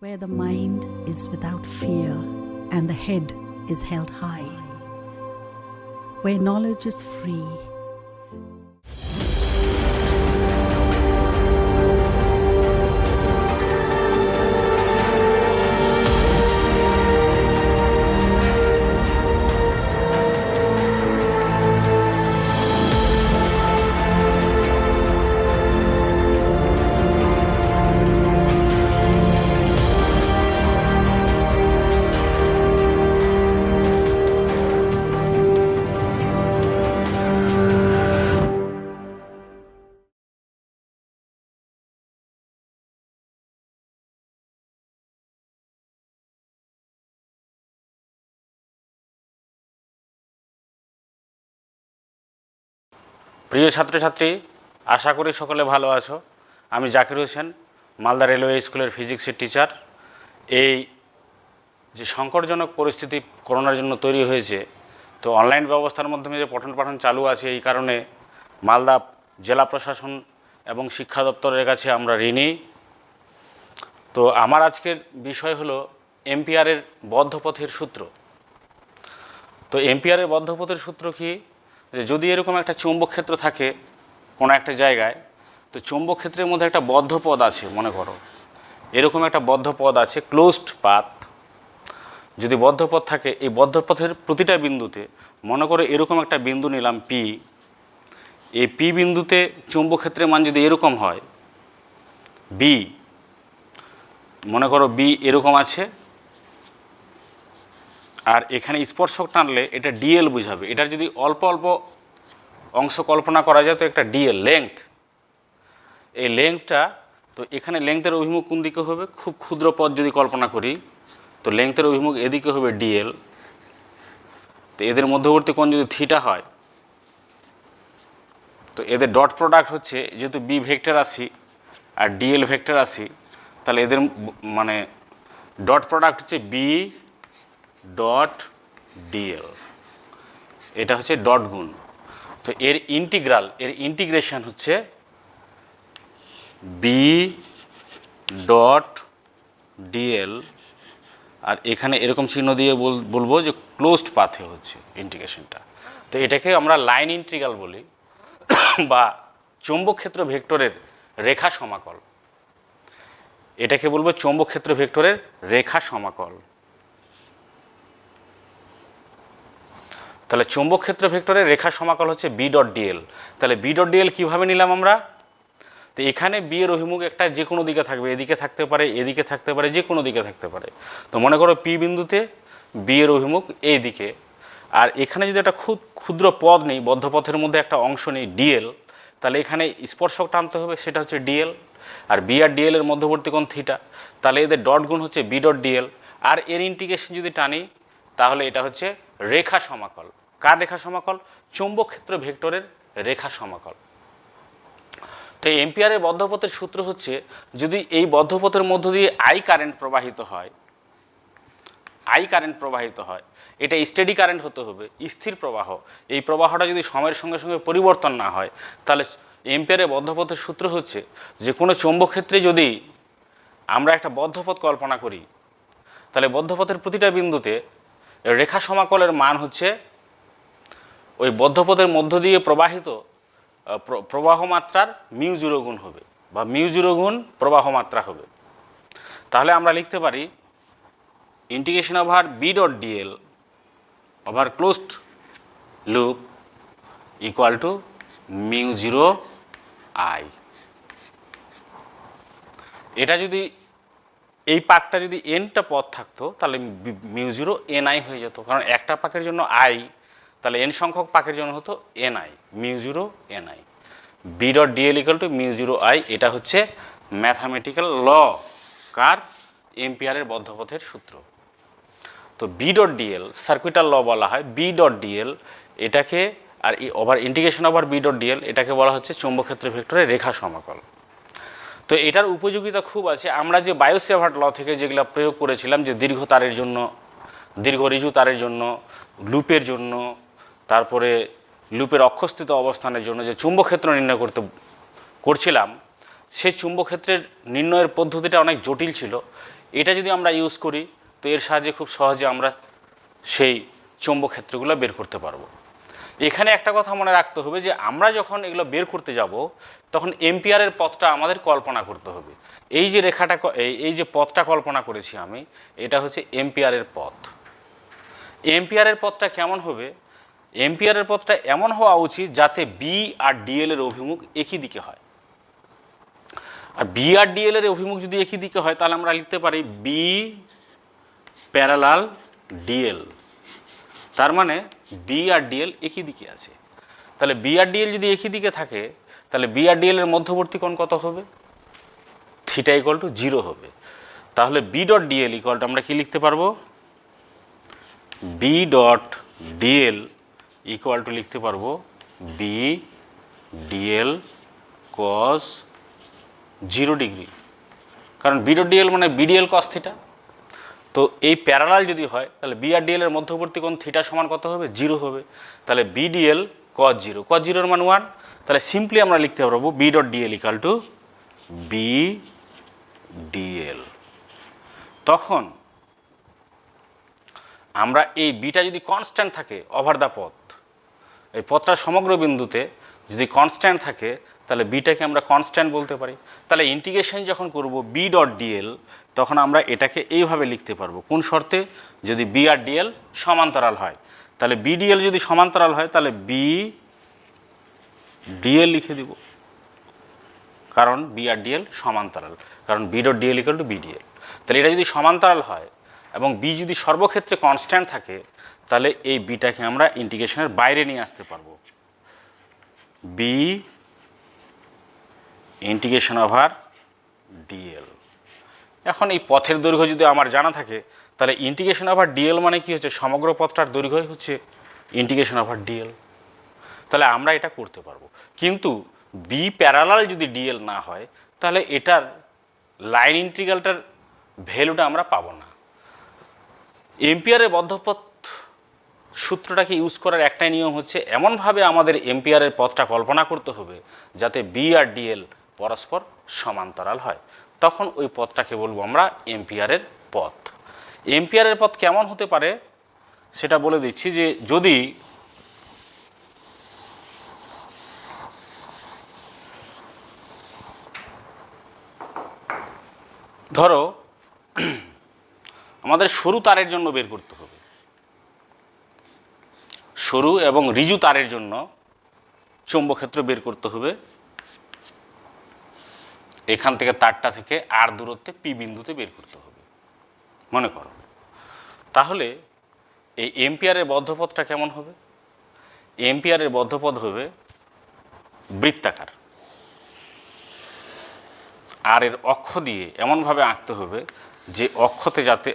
where the mind is without fear and the head is held high, where knowledge is free. প্রিয় ছাত্রছাত্রী, আশা করি সকলে ভালো আছো। আমি জাকির হোসেন, মালদা রেলওয়ে স্কুলের ফিজিক্সের টিচার। এই যে সংকটজনক পরিস্থিতি করোনার জন্য তৈরি হয়েছে, তো অনলাইন ব্যবস্থার মাধ্যমে যে পঠন পাঠন চালু আছে, এই কারণে মালদা জেলা প্রশাসন এবং শিক্ষা দপ্তরের কাছে আমরা ঋণী। তো আমার আজকের বিষয় হলো এম্পিয়ারের বদ্ধপথের সূত্র। তো এম্পিয়ারের বদ্ধপথের সূত্র কি? যে যদি এরকম একটা চৌম্বক ক্ষেত্র থাকে কোনো একটা জায়গায়, তো চৌম্বক ক্ষেত্রের মধ্যে একটা বদ্ধ পথ আছে, মনে করো এরকম একটা বদ্ধ পথ আছে, ক্লোজড পাথ। যদি বদ্ধ পথ থাকে, এই বদ্ধ পথের প্রতিটা বিন্দুতে, মনে করো এরকম একটা বিন্দু নিলাম পি। এই পি বিন্দুতে চৌম্বক ক্ষেত্রের মান যদি এরকম হয়, বি, মনে করো বি এরকম আছে, আর এখানে স্পর্শক টানলে এটা ডিএল বুঝাবে। এটার যদি অল্প অল্প অংশ কল্পনা করা যায়, তো একটা ডিএল লেংথ, এই লেংথটা, তো এখানে লেংথের অভিমুখ কোন দিকে হবে? খুব ক্ষুদ্র পথ যদি কল্পনা করি, তো লেংথের অভিমুখ এদিকে হবে ডিএল। তো এদের মধ্যবর্তী কোণ যদি থিটা হয়, তো এদের ডট প্রোডাক্ট হচ্ছে, যেহেতু বি ভেক্টর রাশি আর ডিএল ভেক্টর রাশি, তাহলে এদের মানে ডট প্রোডাক্ট হচ্ছে বি ডট ডিএল। এটা হচ্ছে ডট গুণ। তো এর ইন্টিগ্রাল, এর ইন্টিগ্রেশন হচ্ছে বি ডট ডিএল, আর এখানে এরকম চিহ্ন দিয়ে বলবো যে ক্লোজড পাথে হচ্ছে ইন্টিগ্রেশনটা। তো এটাকে আমরা লাইন ইন্টিগ্রাল বলি, বা চৌম্বক ক্ষেত্র ভেক্টরের রেখা সমাকল। এটাকে বলবো চৌম্বক ক্ষেত্র ভেক্টরের রেখা সমাকল। তাহলে চৌম্বক ক্ষেত্র ভেক্টরের রেখা সমাকল হচ্ছে বি ডট ডিএল। তাহলে বি ডট ডিএল কীভাবে নিলাম আমরা? তো এখানে বি এর অভিমুখ একটা যে কোনো দিকে থাকবে, এদিকে থাকতে পারে, এদিকে থাকতে পারে, যে কোনো দিকে থাকতে পারে। তো মনে করো পি বিন্দুতে বি এর অভিমুখ এই দিকে, আর এখানে যদি একটা ক্ষুদ্র পথ নেই, বদ্ধপথের মধ্যে একটা অংশ নেই ডিএল, তাহলে এখানে স্পর্শক টানতে হবে, সেটা হচ্ছে ডিএল। আর বি আর ডিএল এর মধ্যবর্তী কোণ থিটা, তাহলে এদের ডট গুণ হচ্ছে বি ডট ডিএল। আর এর ইন্টিগ্রেশন যদি টানি, তাহলে এটা হচ্ছে রেখা সমাকল। কার রেখা সমাকল? চৌম্বক ক্ষেত্র ভেক্টরের রেখা সমাকল। তো এম্পিয়ারের বদ্ধপথের সূত্র হচ্ছে, যদি এই বদ্ধপথের মধ্য দিয়ে আই কারেন্ট প্রবাহিত হয়, আই কারেন্ট প্রবাহিত হয়, এটা স্টেডি কারেন্ট হতে হবে, স্থির প্রবাহ। এই প্রবাহটা যদি সময়ের সঙ্গে সঙ্গে পরিবর্তন না হয়, তাহলে এম্পিয়ারের বদ্ধপথের সূত্র হচ্ছে যে কোনো চৌম্বক ক্ষেত্রে যদি আমরা একটা বদ্ধপথ কল্পনা করি, তাহলে বদ্ধপথের প্রতিটা বিন্দুতে রেখা সমাকলের মান হচ্ছে ওই বদ্ধপথের মধ্য দিয়ে প্রবাহিত প্রবাহ মাত্রার মিউ জিরো গুণ হবে, বা মিউ জিরো গুণ প্রবাহ মাত্রা হবে। তাহলে আমরা লিখতে পারি integration over B dot DL over closed loop equal to mu zero I. এটা যদি এই পাকটা যদি এনটা পথ থাকতো, তাহলে মিউ জিরো এন আই হয়ে যেত, কারণ একটা পাকের জন্য আই, তাহলে এন সংখ্যক পাকের জন্য হতো n I, mu zero N I. B dot DL equal to mu zero I, এটা হচ্ছে ম্যাথামেটিক্যাল ল। কার? এম্পিয়ারের বদ্ধপথের সূত্র। তো B dot dl circuital law বলা হয়। বি ডট ডিএল এটাকে, আর over integration over B dot dl এটাকে বলা হচ্ছে চৌম্বক ক্ষেত্র ভেক্টরের রেখা সমাকল। তো এটার উপযোগিতা খুব আছে। আমরা যে বায়ো-স্যাভার্ট ল থেকে যেগুলো প্রয়োগ করেছিলাম, যে দীর্ঘ তারের জন্য, দীর্ঘ ঋজু তারের জন্য, লুপের জন্য, তারপরে লুপের অক্ষস্থিত অবস্থানের জন্য যে চুম্বক ক্ষেত্র নির্ণয় করছিলাম, সেই চুম্বক ক্ষেত্রের নির্ণয়ের পদ্ধতিটা অনেক জটিল ছিল। এটা যদি আমরা ইউজ করি তো এর সাহায্যে খুব সহজে আমরা সেই চৌম্বক ক্ষেত্রগুলো বের করতে পারবো। এখানে একটা কথা মনে রাখতে হবে যে আমরা যখন এগুলো বের করতে যাব তখন এম্পিয়ারের পথটা আমাদের কল্পনা করতে হবে। এই যে রেখাটা এই যে পথটা কল্পনা করেছি আমি, এটা হচ্ছে এম্পিয়ারের পথ। এম্পিয়ারের পথটা কেমন হবে? এম্পিয়ারের পথটা এমন হওয়া উচিত যাতে বি আর ডিএল এর অভিমুখ একই দিকে হয়। আর বি আর ডিএল এর অভিমুখ যদি একই দিকে হয় তাহলে আমরা লিখতে পারি বি প্যারালাল ডিএল। তার মানে বি আর ডিএল একই দিকে আছে। তাহলে বি আর ডিএল যদি একই দিকে থাকে তাহলে বি আর ডিএল এর মধ্যবর্তী কোণ কত হবে? থিটা ইকুয়াল টু 0 হবে। তাহলে B dot DL equal to আমরা কি লিখতে পারবো? B dot DL equal to লিখতে পারবো বি ডিএল কস 0 ডিগ্রি, কারণ বি ডট ডিএল মানে বিডিএল কস থিটা। তো এই প্যারালাল যদি হয় তাহলে বি আর ডিএল এর মধ্যবর্তী কোণ থিটা সমান কত হবে? 0 হবে। তাহলে বিডিএল কস 0, কস 0 এর মান 1। তাহলে সিম্পলি আমরা লিখতে পারবো B dot DL equal to B DL. তখন আমরা এই বিটা যদি কনস্ট্যান্ট থাকে ওভার দ্য পথ, এই পথটার সমগ্র বিন্দুতে যদি কনস্ট্যান্ট থাকে তাহলে বিটাকে আমরা কনস্ট্যান্ট বলতে পারি। তাহলে ইন্টিগ্রেশন যখন করব বি ডট ডিএল তখন আমরা এটাকে এইভাবে লিখতে পারবো। কোন শর্তে? যদি বি আর ডিএল সমান্তরাল হয়। তাহলে বি ডিএল যদি সমান্তরাল হয় তাহলে বি ডিএল লিখে দিব, কারণ বি আর ডিএল সমান্তরাল, কারণ B dot DL equal to B DL. তাহলে এটা যদি সমান্তরাল হয় এবং বি যদি সর্বক্ষেত্রে কনস্ট্যান্ট থাকে তাহলে এই বিটাকে আমরা ইন্টিগ্রেশনের বাইরে নিয়ে আসতে পারবো। B integration over DL. এখন এই পথের দৈর্ঘ্য যদি আমার জানা থাকে তাহলে ইন্টিগ্রেশন ওভার ডিএল মানে কি হচ্ছে? সমগ্র পথটার দৈর্ঘ্যই হচ্ছে ইন্টিগ্রেশন ওভার ডিএল। তাহলে আমরা এটা করতে পারবো। কিন্তু বি প্যারালাল যদি ডিএল না হয় তাহলে এটার লাইন ইন্টিগ্রালটার ভ্যালুটা আমরা পাবো না। এম্পিয়ারের বদ্ধপথ সূত্রটাকে ইউজ করার একটাই নিয়ম হচ্ছে এমনভাবে আমাদের এম্পিয়ারের পথটা কল্পনা করতে হবে যাতে বি আর ডিএল পরস্পর সমান্তরাল হয়। তখন ওই পথটাকে বলবো আমরা এম্পিয়ারের পথ। এম্পিয়ারের পথ কেমন হতে পারে সেটা বলে দিচ্ছি, যে যদি ধরো আমাদের সরু তারের জন্য বের করতে হবে, সরু এবং ঋজু তারের জন্য চৌম্বক ক্ষেত্র বের করতে হবে। এখান থেকে তারটা থেকে আর দূরত্বে পি বিন্দুতে বের করতে হবে মনে করো। তাহলে এই এম্পিয়ারের বদ্ধপথটা কেমন হবে? এম্পিয়ারের বদ্ধপথ হবে বৃত্তাকার, আর এর অক্ষ দিয়ে এমনভাবে আঁকতে হবে যে অক্ষতে যাতে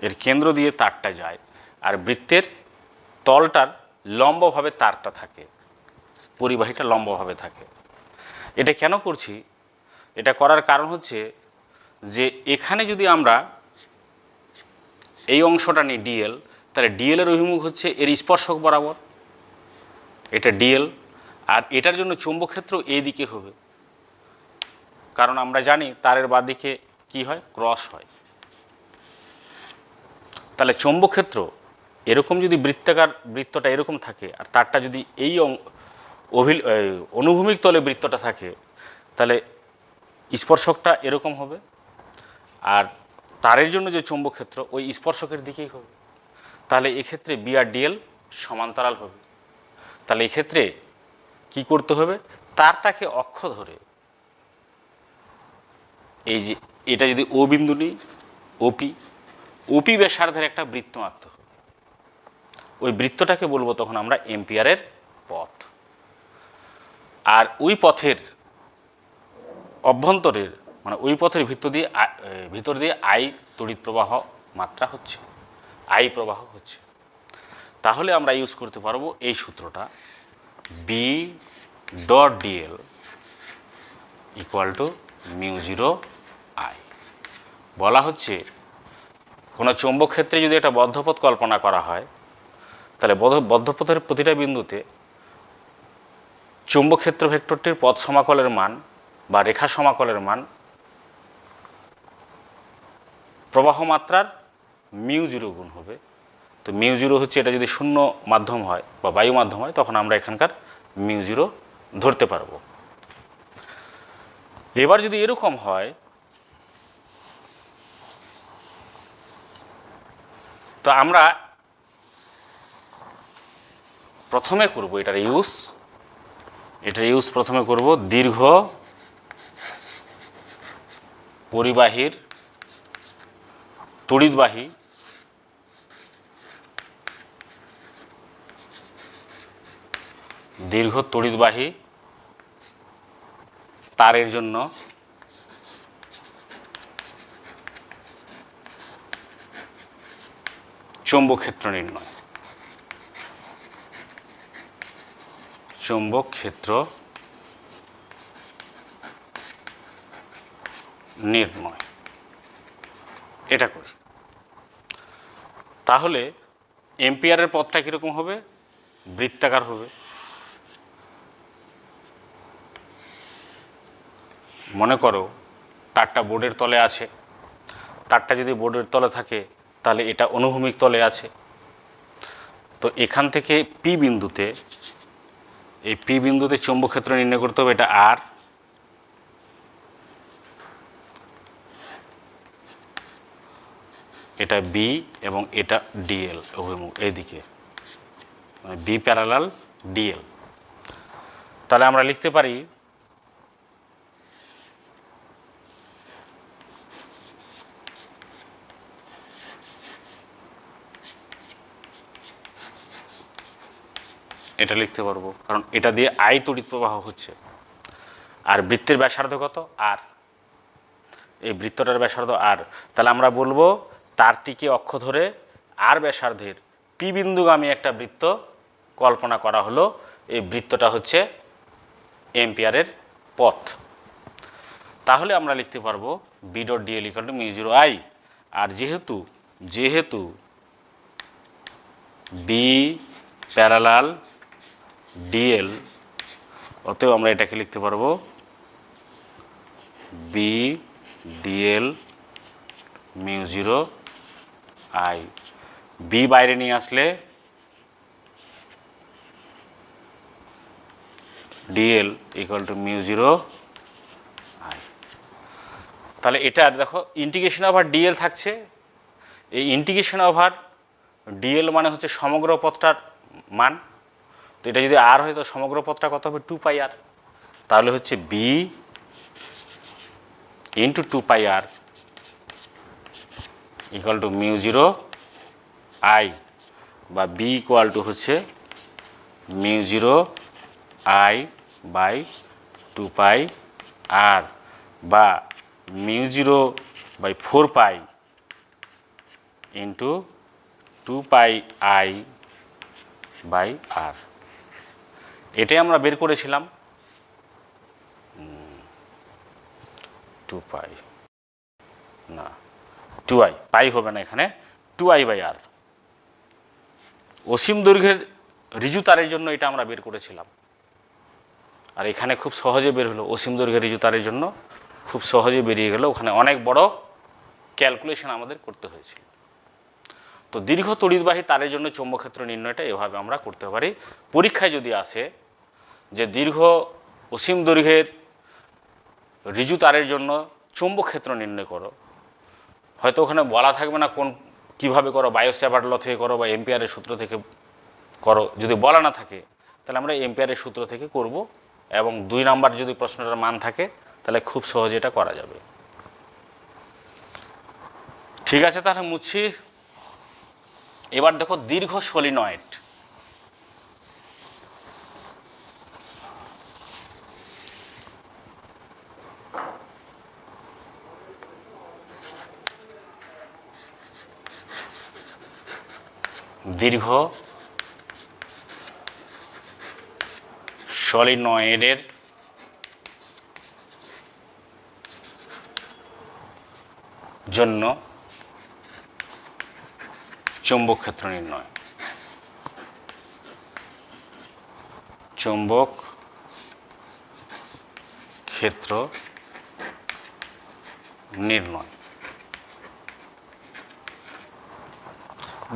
এর কেন্দ্র দিয়ে তারটা যায় আর বৃত্তের তলটার লম্বভাবে তারটা থাকে, পরিবাহীটা লম্বভাবে থাকে। এটা কেন করছি? এটা করার কারণ হচ্ছে যে এখানে যদি আমরা এই অংশটা নিই ডিএল, তাহলে ডিএল এর অভিমুখ হচ্ছে এর স্পর্শক বরাবর, এটা ডিএল, আর এটার জন্য চৌম্বক ক্ষেত্র এই দিকে হবে, কারণ আমরা জানি তারের বাঁদিকে কি হয়? ক্রস হয়। তাহলে চৌম্বক ক্ষেত্র এরকম যদি বৃত্তাকার বৃত্তটা এরকম থাকে আর তারটা যদি এই অনুভূমিক তলে বৃত্তটা থাকে তাহলে স্পর্শকটা এরকম হবে, আর তারের জন্য যে চৌম্বক ক্ষেত্র ওই স্পর্শকের দিকেই হবে। তাহলে এক্ষেত্রে বি আর ডিএল সমান্তরাল হবে। তাহলে এক্ষেত্রে কি করতে হবে? তারটাকে অক্ষ ধরে এই যে এটা যদি ও বিন্দু নিই, ওপি ব্যাসার্ধের একটা বৃত্ত আঁকতে হবে। ওই বৃত্তটাকে বলবো তখন আমরা এম্পিয়ারের পথ। আর ওই পথের অভ্যন্তরের মানে ওই পথের ভিতর দিয়ে আই তড়িৎ প্রবাহ মাত্রা হচ্ছে, আই প্রবাহ হচ্ছে। তাহলে আমরা ইউজ করতে পারবো এই সূত্রটা, B dot DL equal to μ0 I. বলা হচ্ছে কোনো চৌম্বক ক্ষেত্রে যদি একটা বদ্ধপথ কল্পনা করা হয় তাহলে বদ্ধপথের প্রতিটা বিন্দুতে চৌম্বক ক্ষেত্র ভেক্টরটির পথ সমাকলের মান বা রেখা সমাকলের মান প্রবাহ মাত্রার মিউ জিরো গুণ হবে। তো মিউ জিরো হচ্ছে, এটা যদি শূন্য মাধ্যম হয় বা বায়ু মাধ্যম হয় তখন আমরা এখানকার মিউ জিরো ধরতে পারবো। এবার যদি এরকম হয়, তো আমরা প্রথমে করব এটার ইউজ প্রথমে করব দীর্ঘ পরিবাহীর তড়িৎবাহী তারের জন্য চৌম্বক ক্ষেত্র নির্ণয়। এটা করি। তাহলে এম্পিয়ারের পথটা কীরকম হবে? বৃত্তাকার হবে। মনে করো তারটা বোর্ডের তলে আছে, তারটা যদি বোর্ডের তলে থাকে তাহলে এটা অনুভূমিক তলে আছে। তো এখান থেকে পি বিন্দুতে চৌম্বক ক্ষেত্র নির্ণয় করতে হবে। এটা আর, এটা বি এবং এটা ডিএল অভিমুখ এইদিকে, মানে বি প্যারালাল ডিএল। তাহলে আমরা লিখতে পারি এটা লিখতে পারবো, কারণ এটা দিয়ে আই তড়িৎ প্রবাহ হচ্ছে। আর বৃত্তের ব্যাসার্ধ কত? আর। এই বৃত্তটার ব্যাসার্ধ আর। তাহলে আমরা বলবো তারটিকে অক্ষ ধরে আর ব্যাসার্ধের পি বিন্দুগামী একটা বৃত্ত কল্পনা করা হলো। এই বৃত্তটা হচ্ছে এম্পিয়ারের পথ। তাহলে আমরা লিখতে পারবো B dot DL equal to mu zero I. আর যেহেতু বি প্যারালাল ডিএল, অতএব আমরা এটাকে লিখতে পারবো B DL mu zero I. B বাইরে নিয়ে আসলে dl equal to mu zero I. তাহলে এটার দেখো ইন্টিগ্রেশন ওভার ডিএল থাকছে। এই ইন্টিগ্রেশন ওভার ডিএল মানে হচ্ছে সমগ্র পথটার মান। তো এটা যদি আর হয় তো সমগ্র পথটা কত হবে? 2 পাই আর। তাহলে হচ্ছে B into 2 pi R equal to mu zero I, বা বি ইকুয়াল টু হচ্ছে mu zero I by 2 pi R, বা mu zero by 4 pi into 2 pi I by R. এটাই আমরা বের করেছিলাম। 2 পাই না, 2i, পাই হবে না এখানে, 2i বাই আর। অসীম দৈর্ঘ্যের ঋজু তারের জন্য এটা আমরা বের করেছিলাম। আর এখানে খুব সহজে বের হলো। অসীম দৈর্ঘ্যের ঋজু তারের জন্য খুব সহজে বেরিয়ে গেল। ওখানে অনেক বড় ক্যালকুলেশন আমাদের করতে হয়েছিল। তো দীর্ঘ তড়িৎবাহী তারের জন্য চৌম্বক ক্ষেত্র নির্ণয়টা এভাবে আমরা করতে পারি। পরীক্ষায় যদি আসে যে দীর্ঘ অসীম দৈর্ঘ্যের ঋজু তারের জন্য চৌম্বক ক্ষেত্র নির্ণয় করো, হয়তো ওখানে বলা থাকবে না কোন কীভাবে করো, বায়োস্যাভার্ট ল থেকে করো বা এম্পিয়ারের সূত্র থেকে করো। যদি বলা না থাকে তাহলে আমরা এম্পিয়ারের সূত্র থেকে করব, এবং 2 নাম্বার যদি প্রশ্নটার মান থাকে তাহলে খুব সহজে এটা করা যাবে। ঠিক আছে, তাহলে মুছছি। এবার দেখো দীর্ঘ সলিনয়েড। দীর্ঘ সলিনয়েডের জন্য চৌম্বক ক্ষেত্র নির্ণয়। চৌম্বক ক্ষেত্র নির্ণয়।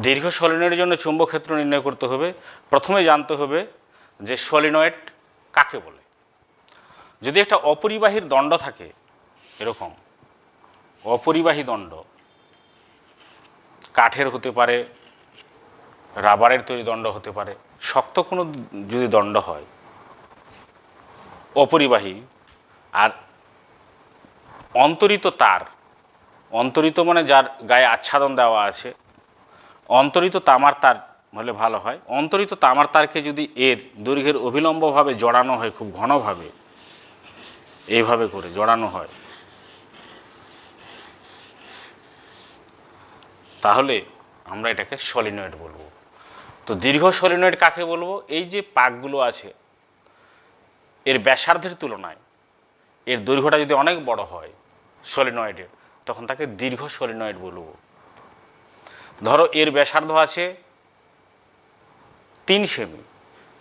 দীর্ঘ সলিনয়েডের জন্য চুম্বক ক্ষেত্র নির্ণয় করতে হবে। প্রথমে জানতে হবে যে সলিনয়েড কাকে বলে। যদি একটা অপরিবাহীর দণ্ড থাকে, এরকম অপরিবাহী দণ্ড, কাঠের হতে পারে, রাবারের তৈরি দণ্ড হতে পারে, শক্ত কোনো যদি দণ্ড হয় অপরিবাহী, আর অন্তরিত তার, অন্তরিত মানে যার গায়ে আচ্ছাদন দেওয়া আছে, অন্তরিত তামার তার হলে ভালো হয়। অন্তরিত তামার তারকে যদি এর দৈর্ঘ্যের অভিলম্বভাবে জড়ানো হয়, খুব ঘনভাবে এইভাবে করে জড়ানো হয়, তাহলে আমরা এটাকে সলিনয়েড বলবো। তো দীর্ঘ সলিনয়েড কাকে বলবো? এই যে পাকগুলো আছে এর ব্যাসার্ধের তুলনায় এর দৈর্ঘ্যটা যদি অনেক বড় হয় সলিনয়েডের, তখন তাকে দীর্ঘ সলিনয়েড বলবো। ধরো এর ব্যাসার্ধ আছে 3 সেমি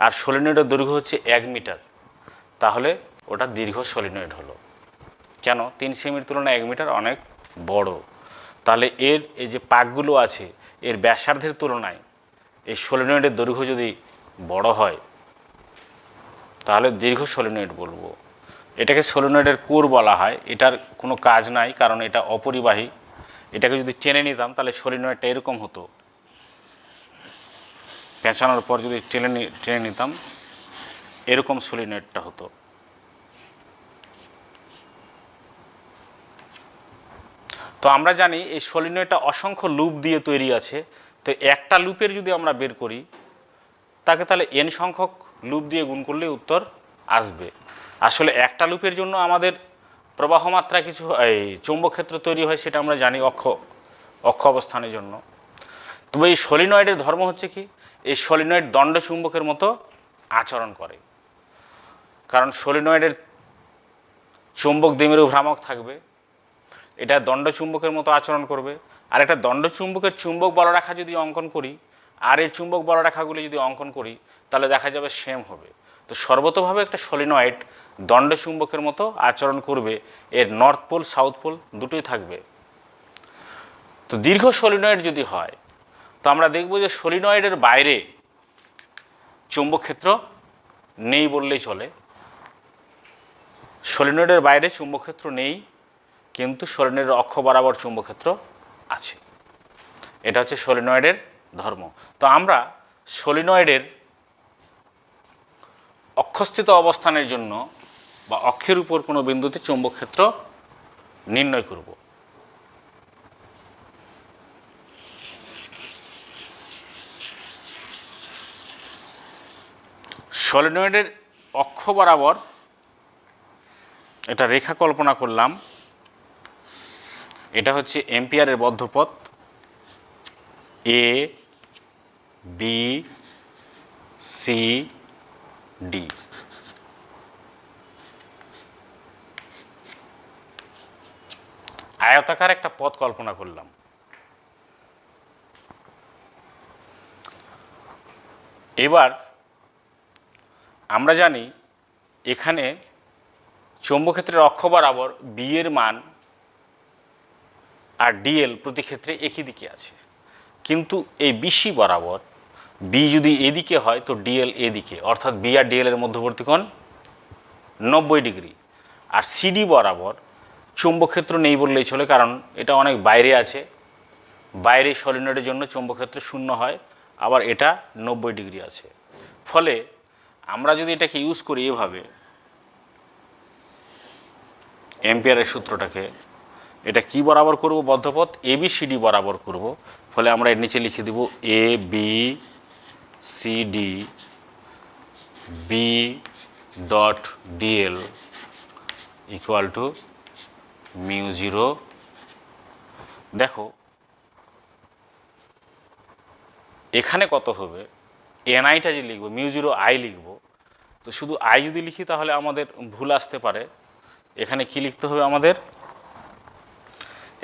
আর সলিনয়েডের দৈর্ঘ্য হচ্ছে 1 মিটার, তাহলে ওটা দীর্ঘ সলিনয়েড হলো। কেন? 3 সেমির তুলনায় 1 মিটার অনেক বড়। তাহলে এর এই যে পাকগুলো আছে এর ব্যাসার্ধের তুলনায় এই সলিনয়েডের দৈর্ঘ্য যদি বড় হয় তাহলে দীর্ঘ সলিনয়েড বলবো। এটাকে সলিনয়েডের কোর বলা হয়। এটার কোনো কাজ নাই, কারণ এটা অপরিবাহী। এটাকে যদি টেনে নিতাম তাহলে সলিনয়েডটা এরকম হতো, পেঁচানোর পর যদি টেনে নিতাম এরকম সলিনয়েডটা হতো। তো আমরা জানি এই সলিনয়েডটা অসংখ্য লুপ দিয়ে তৈরি আছে। তো একটা লুপের যদি আমরা বের করি তাকে তাহলে n সংখ্যক লুপ দিয়ে গুণ করলে উত্তর আসবে। আসলে একটা লুপের জন্য আমাদের প্রবাহ মাত্রা কিছু এই চৌম্বক ক্ষেত্র তৈরি হয়, সেটা আমরা জানি অক্ষ অবস্থানের জন্য। তবে এই সলিনয়েডের ধর্ম হচ্ছে কি, এই সলিনয়েড দণ্ড চুম্বকের মতো আচরণ করে। কারণ সলিনয়েডের চুম্বক দ্বিমেরু ভ্রামক থাকবে, এটা দণ্ড চুম্বকের মতো আচরণ করবে। আর একটা দণ্ড চুম্বকের চুম্বক বলরেখা যদি অঙ্কন করি আর এর চুম্বক বলরেখাগুলি যদি অঙ্কন করি তাহলে দেখা যাবে সেম হবে। তো সর্বতোভাবে একটা সলিনয়েড দণ্ড চুম্বকের মতো আচরণ করবে, এর নর্থ পোল সাউথ পোল দুটোই থাকবে। তো দীর্ঘ সলিনয়েড যদি হয় তো আমরা দেখব যে সলিনয়েডের বাইরে চুম্বক ক্ষেত্র নেই বললেই চলে। সলিনয়েডের বাইরে চুম্বক ক্ষেত্র নেই, কিন্তু সলিনয়েডের অক্ষ বরাবর চুম্বক ক্ষেত্র আছে। এটা হচ্ছে সলিনয়েডের ধর্ম। তো আমরা সলিনয়েডের অক্ষস্থিত অবস্থানের জন্য বা অক্ষের উপর কোনো বিন্দুতে চুম্বক ক্ষেত্র নির্ণয় করব। সলিনয়েডের অক্ষ বরাবর এটা রেখা কল্পনা করলাম। এটা হচ্ছে এম্পিয়ারের বদ্ধপথ এ বি সি ডি। আয়তাকার একটা পথ কল্পনা করলাম। এবার আমরা জানি এখানে চৌম্বক ক্ষেত্রের অক্ষ বরাবর বি এর মান আর ডিএল প্রতি ক্ষেত্রে একই দিকে আছে, কিন্তু এই বিসি বরাবর বি যদি এদিকে হয় তো ডিএল এদিকে, অর্থাৎ বি আর ডিএল এর মধ্যবর্তী কোণ 90 ডিগ্রি। আর সিডি বরাবর চৌম্বক ক্ষেত্র নেই বললেই চলে, কারণ এটা অনেক বাইরে আছে। বাইরে সলিনয়েডের জন্য চৌম্বক ক্ষেত্র 0 হয়, আবার এটা 90 ডিগ্রি আছে। ফলে আমরা যদি এটাকে ইউজ করি এভাবে, এম্পিয়ারের সূত্রটাকে, এটা কি বরাবর করব? বদ্ধপথ এ বি সি ডি বরাবর করব। ফলে আমরা এর নিচে লিখে দেব A B C D B dot DL equal to μ0। দেখো এখানে কত হবে? এনআইটা যে লিখবো μ0 আই লিখব, তো শুধু আই যদি লিখি তাহলে আমাদের ভুল আসতে পারে। এখানে কি লিখতে হবে আমাদের?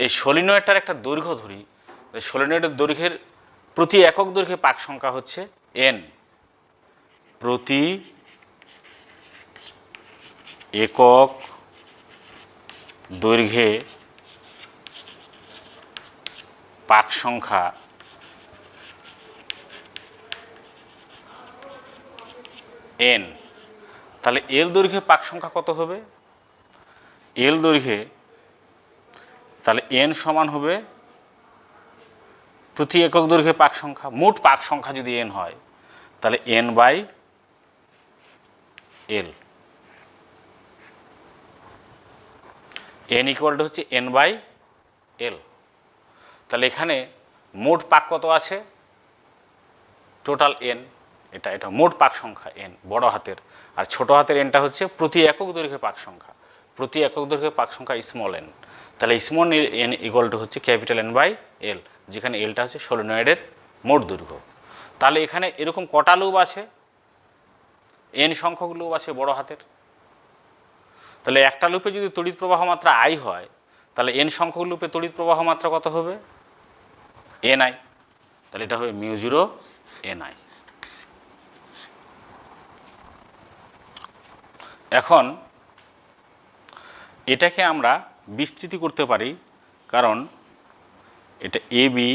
এই সলিনয়েডটার একটা দৈর্ঘ্য ধরি, সলিনয়েডের দৈর্ঘ্যের প্রতি একক দৈর্ঘ্যে পাক সংখ্যা হচ্ছে এন। প্রতি একক দৈর্ঘ্যে পাক সংখ্যা এন, তাহলে এল দৈর্ঘ্যে পাক সংখ্যা কত হবে? এল দৈর্ঘ্যে তাহলে এন সমান হবে প্রতি একক দৈর্ঘ্যে পাক সংখ্যা, মোট পাক সংখ্যা যদি এন হয় তাহলে N by L, N equal to হচ্ছে এন বাই এল। তাহলে এখানে মোট পাক কত আছে? টোটাল এন, এটা মোট পাক সংখ্যা এন বড় হাতের, আর ছোট হাতের এনটা হচ্ছে প্রতি একক দৈর্ঘ্যে পাক সংখ্যা, প্রতি একক দৈর্ঘ্যে পাক সংখ্যা স্মল এন। তাহলে স্মল এন ইকুয়াল টু হচ্ছে ক্যাপিটাল এন বাই এল, যেখানে এলটা হচ্ছে সলিনয়েডের মোট দৈর্ঘ্য। তাহলে এখানে এরকম কটা লুপ আছে? এন সংখ্যক লুপ আছে বড় হাতের। তাহলে একটা লুপে যদি তড়িৎ প্রবাহ মাত্রা আই হয়, তাহলে এন সংখ্যক লুপে তড়িৎ প্রবাহ মাত্রা কত হবে? N I. তাহলে এটা হবে মিউ জিরো এন আই। এখন এটাকে আমরা বিস্তৃতি করতে পারি, কারণ এটা A B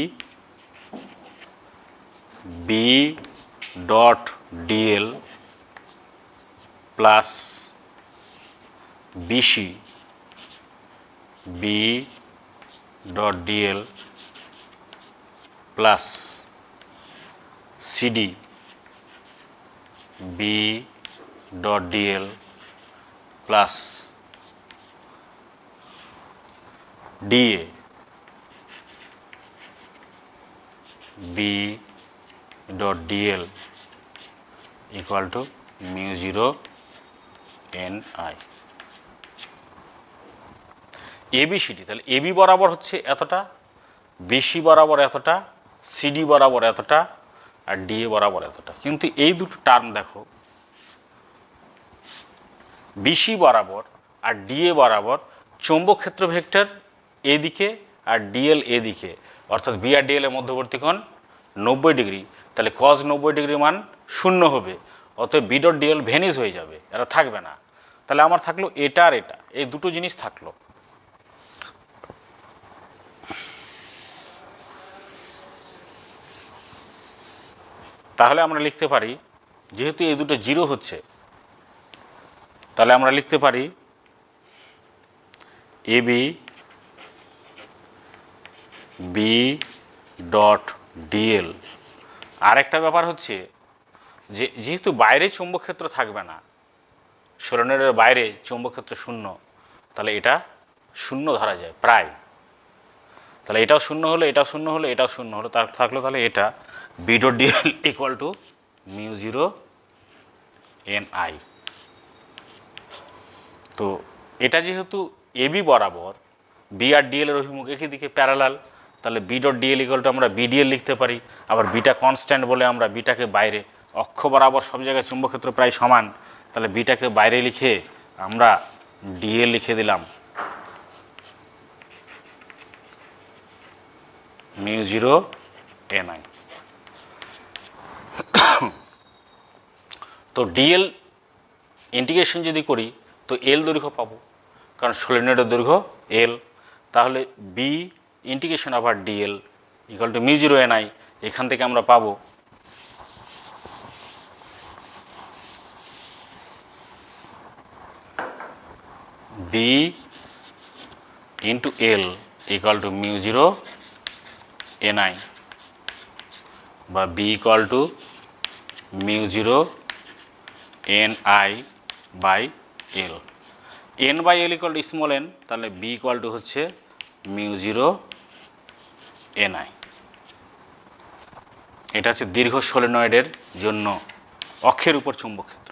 B dot dl plus BC B dot dl plus CD B dot dl plus DA B dot DL equal to mu zero N I. ABCD, তাহলে AB বরাবর হচ্ছে এতটা, বিসি বরাবর এতটা, সিডি বরাবর এতটা, আর ডিএ বরাবর এতটা। কিন্তু এই দুটো টার্ম দেখো, বিসি বরাবর আর ডিএ বরাবর চৌম্বক ক্ষেত্র ভেক্টর এদিকে আর ডিএল এদিকে, অর্থাৎ বি আর ডিএল এর মধ্যবর্তী কোণ 90 ডিগ্রি। তাহলে কজ 90 ডিগ্রি মান শূন্য হবে, অতএব বি ডট ডিএল ভেনিস হয়ে যাবে, এরা থাকবে না। তাহলে আমার থাকলো এটা আর এটা, এই দুটো জিনিস থাকলো। তাহলে আমরা লিখতে পারি, যেহেতু এই দুটো জিরো হচ্ছে, তাহলে আমরা লিখতে পারি এ বি বি ডট ডিএল। আর একটা ব্যাপার হচ্ছে যে যেহেতু বাইরে চৌম্বক ক্ষেত্র থাকবে না, সলিনয়েডের বাইরে চৌম্বক ক্ষেত্র শূন্য, তাহলে এটা শূন্য ধরা যায় প্রায়। তাহলে এটাও শূন্য হলো, এটাও শূন্য হলো, এটাও শূন্য হলো, তার থাকলো তাহলে এটা B dot DL equal to mu zero N I. তো এটা যেহেতু এবি বরাবর বি আর ডিএল এর অভিমুখ একই দিকে প্যারালাল, তাহলে B dot DL equal to আমরা বিডিএল লিখতে পারি। আবার বিটা কনস্ট্যান্ট বলে আমরা বিটাকে বাইরে, অক্ষ বরাবর সব জায়গায় চুম্বক ক্ষেত্র প্রায় সমান, তাহলে বিটাকে বাইরে লিখে আমরা ডিএল লিখে দিলাম মিউ জিরো এন আই। তো ডিএল ইন্টিগ্রেশন যদি করি তো এল দৈর্ঘ্য পাবো, কারণ সলিনয়েডের দৈর্ঘ্য এল। তাহলে বি ইন্টিগ্রেশন আবার dl equal to mu zero N I. এখান থেকে আমরা পাবো B into L equal to mu zero N I, বা B equal to mu zero N I by L. N by L equal to small n, তাহলে B equal to হচ্ছে mu zero N I. এটা হচ্ছে দীর্ঘ সলিনয়েডের জন্য অক্ষের উপর চুম্বক ক্ষেত্র।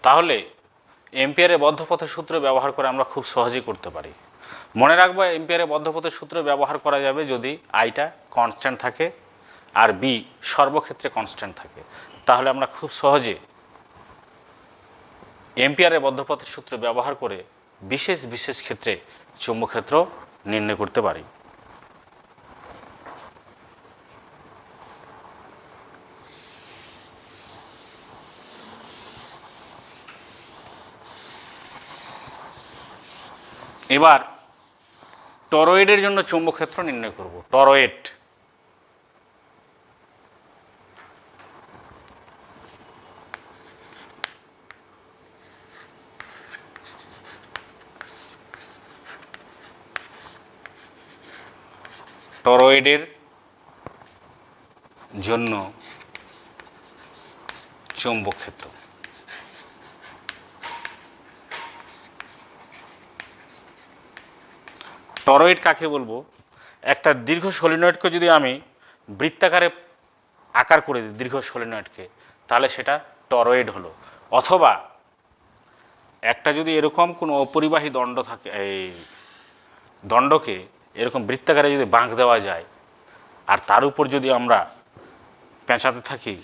তাহলে এম্পিয়ারের বদ্ধপথের সূত্র ব্যবহার করে আমরা খুব সহজেই করতে পারি। মনে রাখবো, এম্পিয়ারের বদ্ধপথের সূত্র ব্যবহার করা যাবে যদি আইটা কনস্ট্যান্ট থাকে আর বি সর্বক্ষেত্রে কনস্ট্যান্ট থাকে। তাহলে আমরা খুব সহজে এম্পিয়ারের বদ্ধপথের সূত্র ব্যবহার করে বিশেষ বিশেষ ক্ষেত্রে চৌম্বক ক্ষেত্র নির্ণয় করতে পারি। এবার টরয়েডের জন্য চৌম্বক ক্ষেত্র নির্ণয় করব। টরয়েড টরয়েডের জন্য চৌম্বক ক্ষেত্র। টরয়েড কাকে বলবো? একটা দীর্ঘ সলিনয়েডকে যদি আমি বৃত্তাকারে আকার করে দিই দীর্ঘ সলিনয়েডকে, তাহলে সেটা টরয়েড হলো। অথবা একটা যদি এরকম কোনো অপরিবাহী দণ্ড থাকে, এই দণ্ডকে এরকম বৃত্তাকারে যদি বাঁক দেওয়া যায় আর তার উপর যদি আমরা পেঁচাতে থাকি,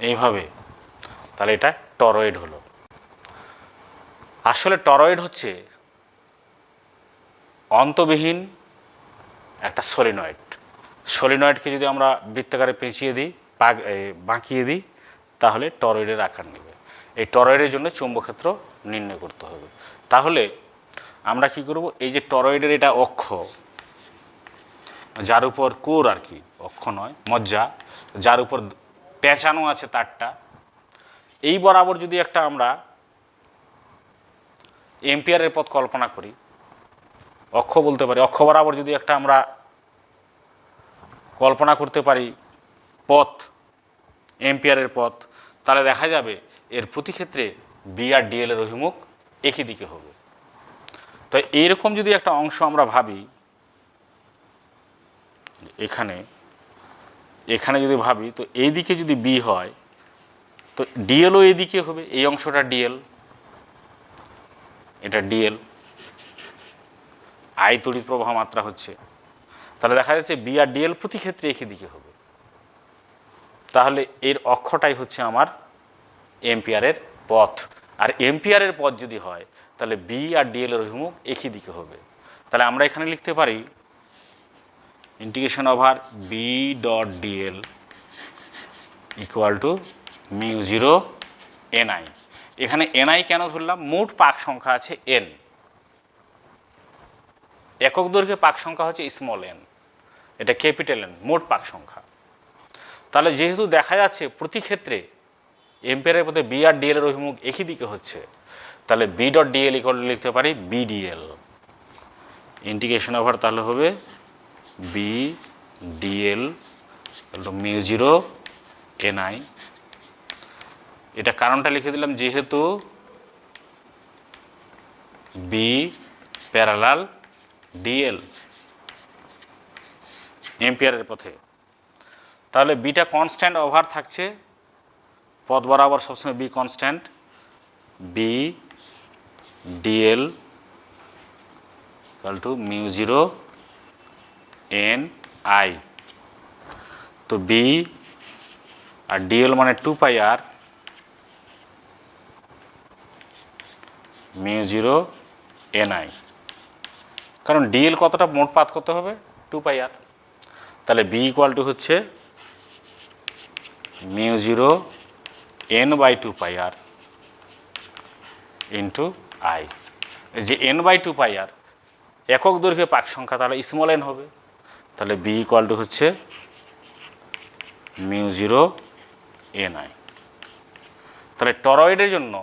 এইভাবে, তাহলে এটা টরয়েড হলো। আসলে টরয়েড হচ্ছে অন্তবিহীন একটা সলিনয়েড। সলিনয়েডকে যদি আমরা বৃত্তাকারে পেঁচিয়ে দিই, বাঁকিয়ে দিই, তাহলে টরয়েডের আকার নেবে। এই টরয়েডের জন্য চৌম্বক ক্ষেত্র নির্ণয় করতে হবে। তাহলে আমরা কি করব? এই যে টরয়েডের এটা অক্ষ, যার উপর কোর আর কি, অক্ষ নয় মজ্জা, যার উপর পেঁচানো আছে তারটা, এই বরাবর যদি একটা আমরা এম্পিয়ারের পথ কল্পনা করি, অক্ষ বলতে পারি, অক্ষ বরাবর যদি একটা আমরা কল্পনা করতে পারি পথ, এম্পিয়ারের পথ, তাহলে দেখা যাবে এর প্রতি ক্ষেত্রে বি আর ডিএল এর অভিমুখ একই দিকে হবে। তো এইরকম যদি একটা অংশ আমরা ভাবি, এখানে এখানে যদি ভাবি, তো এই দিকে যদি বি হয়, তো ডিএলও এই দিকে হবে। এই অংশটা ডিএল, এটা ডিএল, আই তড়িৎ প্রবাহ মাত্রা হচ্ছে। তাহলে দেখা যাচ্ছে বি আর ডিএল প্রতি ক্ষেত্রে একই দিকে হবে। তাহলে এর অক্ষটাই হচ্ছে আমার এম্পিয়ারের পথ। আর এম্পিয়ারের পথ যদি হয়, তাহলে বি আর ডিএল এর অভিমুখ একই দিকে হবে। তাহলে আমরা এখানে লিখতে পারি integration over B dot DL equal to mu zero NI. এখানে এনআই কেন ধরলাম? মোট পাক সংখ্যা আছে এন, একক দৈর্ঘ্যে পাক সংখ্যা হচ্ছে স্মল এন, এটা ক্যাপিটাল এন, মোট পাক সংখ্যা। তাহলে যেহেতু দেখা যাচ্ছে প্রতি ক্ষেত্রে এম্পিয়ারের পথে বি আর ডিএল এর অভিমুখ একই দিকে হচ্ছে, তাহলে B dot DL equal to লিখতে পারি বিডিএল। ইন্টিগ্রেশন ওভার তাহলে হবে B DL mu zero NI. এটা কারণটা লিখে দিলাম, যেহেতু বি প্যারালাল ডিএল এম্পিয়ারের পথে, তাহলে বিটা কনস্ট্যান্ট ওভার থাকছে, পথ বরাবর সবসময় B constant, B DL equal to mu zero N I. তো বি আর ডিএল মানে 2 pi R mu zero N I, কারণ ডিএল কতটা মোট পাত কত হবে? 2 পাই আর। তাহলে বি ইকুয়াল টু হচ্ছে mu zero N by 2 pi R into I. যে এন বাই 2 পাই আর একক দৈর্ঘ্যে পাক সংখ্যা, তাহলে স্মল এন হবে। তাহলে বি ইকুয়াল টু হচ্ছে মিউ জিরো এন আই। তাহলে টরয়েডের জন্য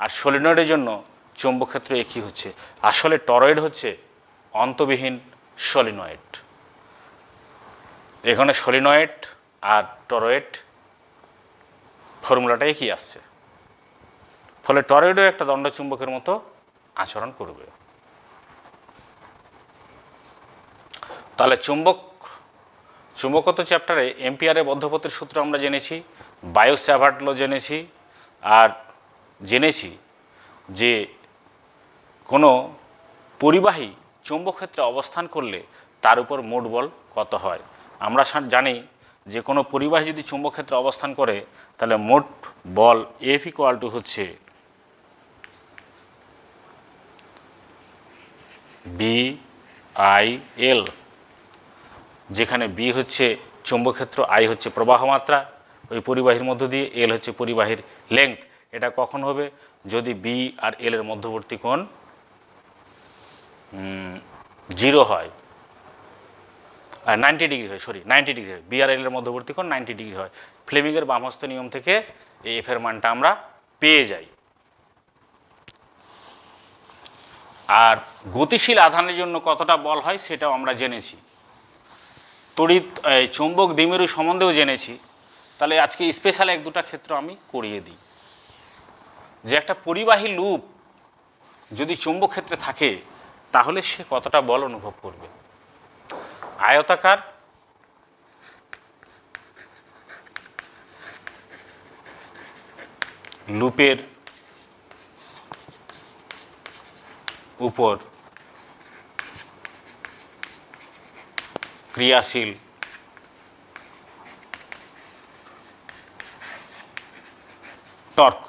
আর সলিনয়েডের জন্য চৌম্বক ক্ষেত্র একই হচ্ছে। আসলে টরয়েড হচ্ছে অন্তবিহীন সলিনয়েড। এখানে সলিনয়েড আর টরয়েড ফর্মুলাটা একই আসছে, ফলে টরয়েডও একটা দণ্ডচুম্বকের মতো আচরণ করবে। তাহলে চুম্বকত্ব চ্যাপ্টারে এম্পিয়ারের বদ্ধপতির সূত্র আমরা জেনেছি, বায়ো-স্যাভার্ট ল জেনেছি, আর জেনেছি যে কোনো পরিবাহী চৌম্বক ক্ষেত্রে অবস্থান করলে তার উপর মোট বল কত হয়। আমরা জানি যে কোনো পরিবাহী যদি চৌম্বক ক্ষেত্রে অবস্থান করে, তাহলে মোট বল এফ ইকুয়াল টু হচ্ছে বি আই এল, যেখানে বি হচ্ছে চৌম্বক ক্ষেত্র, আই হচ্ছে প্রবাহ মাত্রা ওই পরিবাহীর মধ্য দিয়ে, এল হচ্ছে পরিবাহীর লেংথ। এটা কখন হবে? যদি বি আর এল এর মধ্যবর্তী কোণ 0 হয়, 90 ডিগ্রি হয়, 90 ডিগ্রি হয়, বি আর এল এর মধ্যবর্তী কোণ 90 ডিগ্রি হয়। ফ্লেমিংয়ের বামহস্ত নিয়ম থেকে এই এফ এর মানটা আমরা পেয়ে যাই। আর গতিশীল আধানের জন্য কতটা বল হয় সেটাও আমরা জেনেছি, তড়িৎ চৌম্বক দ্বিমেরু সম্বন্ধেও জেনেছি। তাহলে আজকে স্পেশাল এক দুটা ক্ষেত্র আমি করিয়ে দিই। যে একটা পরিবাহী লুপ যদি চৌম্বক ক্ষেত্রে থাকে তাহলে সে কতটা বল অনুভব করবে। আয়তাকার লুপের উপর ক্রিয়াশীল টর্ক,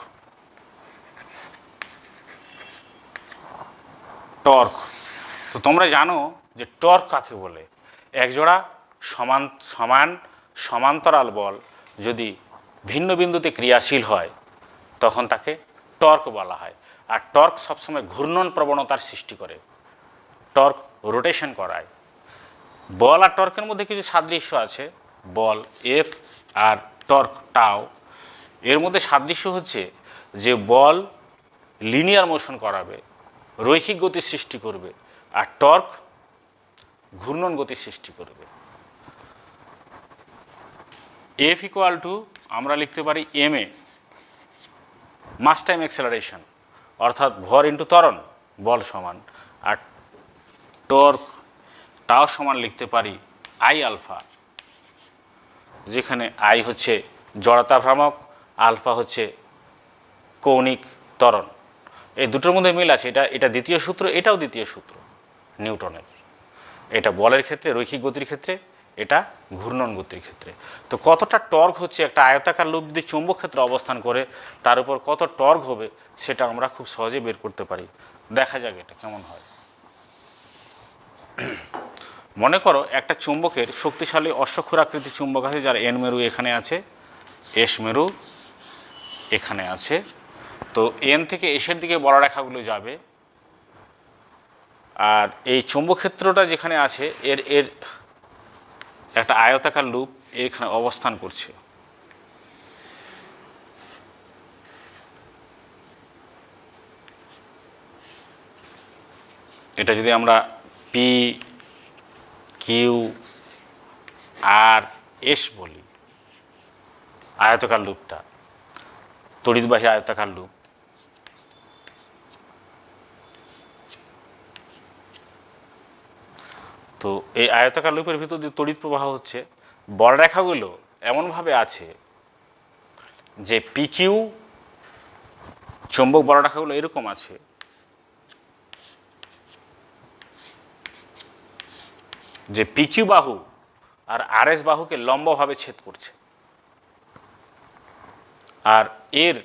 তো তোমরা জানো যে টর্ক কাকে বলে। একজোড়া সমান্তরাল বল যদি ভিন্ন বিন্দুতে ক্রিয়াশীল হয় তখন তাকে টর্ক বলা হয়। আর টর্ক সবসময় ঘূর্ণন প্রবণতার সৃষ্টি করে, টর্ক রোটেশন করায়। বল আর টর্কের মধ্যে কিছু সাদৃশ্য আছে, বল এফ আর টর্ক টাও, এর মধ্যে সাদৃশ্য হচ্ছে যে বল লিনিয়ার মোশন করাবে, রৈখিক গতি সৃষ্টি করবে, আর টর্ক ঘূর্ণন গতি সৃষ্টি করবে। এফ ইকুয়াল টু আমরা লিখতে পারি M A, mass time acceleration, অর্থাৎ ভর ইন্টু ত্বরণ, বল সমান। আর টর্ক টাও সমান লিখতে পারি আই আলফা, যেখানে আই হচ্ছে জড়তা ভ্রামক, আলফা হচ্ছে কৌণিক ত্বরণ। এই দুটোর মধ্যে মিল আছে। এটা দ্বিতীয় সূত্র, এটাও দ্বিতীয় সূত্র নিউটনের। এটা বলের ক্ষেত্রে, রৈখিক গতির ক্ষেত্রে, এটা ঘূর্ণন গতির ক্ষেত্রে। তো কতটা টর্ক হচ্ছে একটা আয়তাকার লুপ যদি চৌম্বক ক্ষেত্রে অবস্থান করে তার উপর কত টর্ক হবে সেটা আমরা খুব সহজে বের করতে পারি। দেখা যাক এটা কেমন হয়। মনে করো একটা চুম্বকের শক্তিশালী অশ্বক্ষুরাকৃতি চুম্বক আছে, যার এন মেরু এখানে আছে, এস মেরু এখানে আছে। তো এন থেকে এসের দিকে বড় রেখাগুলো যাবে, আর এই চৌম্বক ক্ষেত্রটা যেখানে আছে এর এর একটা আয়তাকার লুপ এখানে অবস্থান করছে। এটা যদি আমরা পি কিউ আর এস বলি, আয়তাকার লুপটা তড়িৎবাহী আয়তাকার লুপ। তো এই আয়তাকার লুপের ভিতর দিয়ে তড়িৎ প্রবাহ হচ্ছে। বলরেখাগুলো এমনভাবে আছে যে পিকিউ চৌম্বক বলরেখাগুলো এরকম আছে, যে পিকিউ বাহু আর আরএস বাহুকে লম্বভাবে ছেদ করছে। আর এর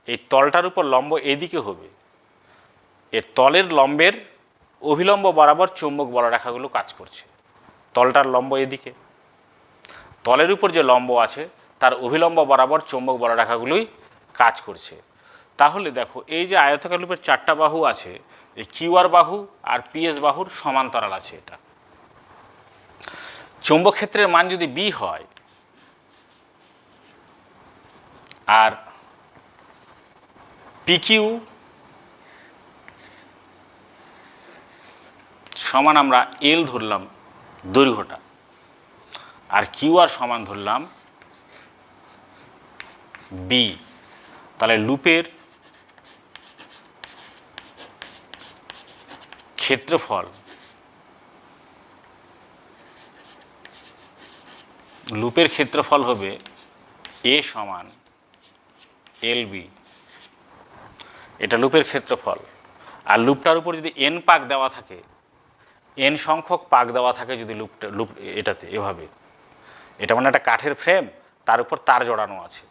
এই তলটার উপর লম্ব এদিকে হবে, এর তলের লম্বের অভিলম্ব বরাবর চৌম্বক বলরেখাগুলো কাজ করছে। তলটার লম্ব এদিকে, তলের উপর যে লম্ব আছে তার অভিলম্ব বরাবর চৌম্বক বলরেখাগুলোই কাজ করছে। তাহলে দেখো এই যে আয়তাকার লুপের চারটা বাহু আছে, এই কিউআর বাহু আর পিএস বাহুর সমান্তরাল আছে। এটা চৌম্বক ক্ষেত্রের মান যদি বি হয় আর পিকিউ সমান আমরা এল ধরলাম দৈর্ঘ্যটা, আর কিউআর সমান ধরলাম বি, তাহলে লুপের ক্ষেত্রফল হবে এ সমান এল বি। এটা লুপের ক্ষেত্রফল। আর লুপটার উপর যদি এন পাক দেওয়া থাকে, এন সংখ্যক পাক দেওয়া থাকে যদি লুপ এটাতে এভাবে, এটা মানে একটা কাঠের ফ্রেম, তার উপর তার জড়ানো আছে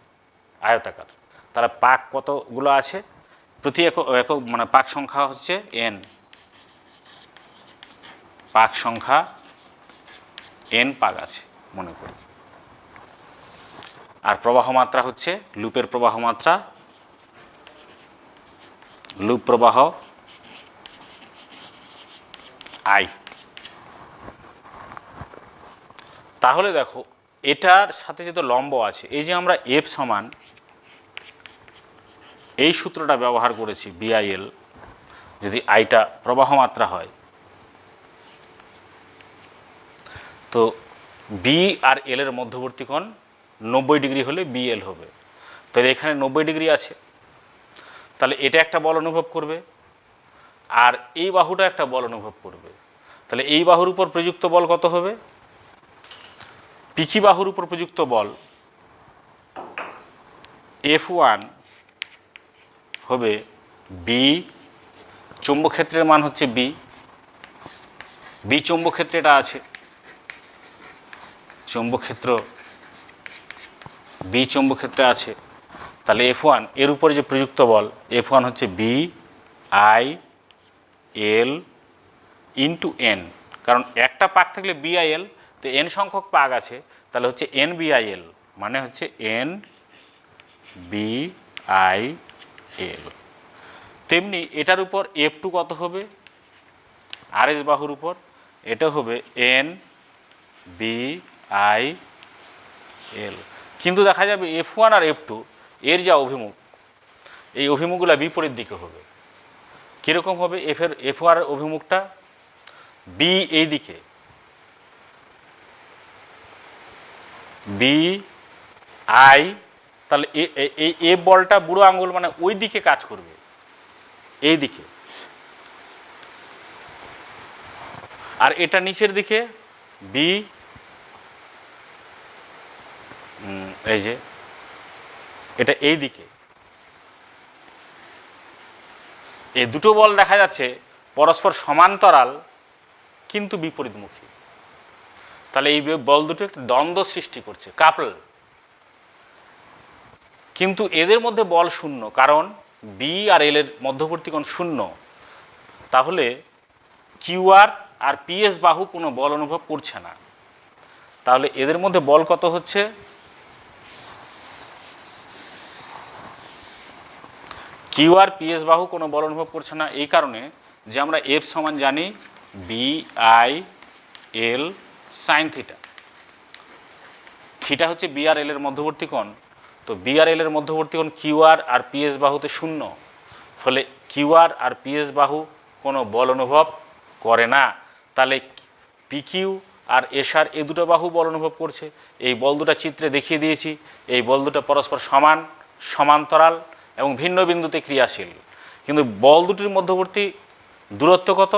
আয়তাকার, তাহলে পাক কতগুলো আছে, প্রতি একক মানে পাক সংখ্যা হচ্ছে এন, পাক সংখ্যা এন পাক আছে মনে করি। আর প্রবাহ মাত্রা হচ্ছে লুপের প্রবাহ মাত্রা, লুপ প্রবাহ আই। তাহলে দেখো এটার সাথে যেহেতু লম্ব আছে, এই যে আমরা এফ সমান এই সূত্রটা ব্যবহার করেছি বিআইএল, যদি আইটা প্রবাহ মাত্রা হয় তো বি আর এল এর মধ্যবর্তী কোণ 90 ডিগ্রি হলে বিএল হবে। তাহলে এখানে 90 ডিগ্রি আছে, তাহলে এটা একটা বল অনুভব করবে আর এই বাহুটা একটা বল অনুভব করবে। তাহলে এই বাহুর উপর প্রযুক্ত বল কত হবে? পিকি বাহুর উপর প্রযুক্ত বল F1 হবে বি, চৌম্বক ক্ষেত্রের মান হচ্ছে বি চৌম্বক ক্ষেত্রে এটা আছে, চৌম্বক ক্ষেত্র বি চৌম্বক ক্ষেত্রে আছে। তাহলে F1 এর উপরে যে প্রযুক্ত বল F1 হচ্ছে B I L into N, কারণ একটা পাক থাকলে বিআইএল, তো এন সংখ্যক পাক আছে, তাহলে হচ্ছে এন বিআইএল, মানে হচ্ছে এন বিআইএল। তেমনি এটার উপর F2 কত হবে? আরএস বাহুর উপর এটা হবে এন বিআইএল। কিন্তু দেখা যাবে F1 আর F2 এর যা অভিমুখ, এই অভিমুখগুলো বিপরীত দিকে হবে। কীরকম হবে? F1 এর অভিমুখটা বি এই দিকে, বি আই, তাহলে এই বলটা বুড়ো আঙুল মানে ওই দিকে কাজ করবে, এই দিকে। আর এটা নিচের দিকে বি, এই যে এটা এই দিকে। এই দুটো বল দেখা যাচ্ছে পরস্পর সমান্তরাল কিন্তু বিপরীতমুখী। তাহলে এই বল দুটো একটা দ্বন্দ্ব সৃষ্টি করছে, কাপল। কিন্তু এদের মধ্যে বল শূন্য, কারণ বি আর এল এর মধ্যবর্তী কোণ শূন্য। তাহলে কিউআর আর পিএস বাহু কোনো বল অনুভব করছে না। তাহলে এদের মধ্যে বল কত হচ্ছে? কিউআর পিএস বাহু কোনো বল অনুভব করছে না, এই কারণে যে আমরা এফ সমান জানি B I L sine theta. Theta হচ্ছে বি আর এল এর মধ্যবর্তী কোণ, তো বি আর এল এর মধ্যবর্তী কোণ কিউআর আর পিএস বাহুতে শূন্য, ফলে কিউআর আর পিএস বাহু কোনো বল অনুভব করে না। তাহলে পিকিউ আর এসআর এই দুটো বাহু বল অনুভব করছে। এই বল দুটো চিত্রে দেখিয়ে দিয়েছি। এই বল দুটো পরস্পর সমান, সমান্তরাল এবং ভিন্ন বিন্দুতে ক্রিয়াশীল। কিন্তু বল দুটির মধ্যবর্তী দূরত্ব কত?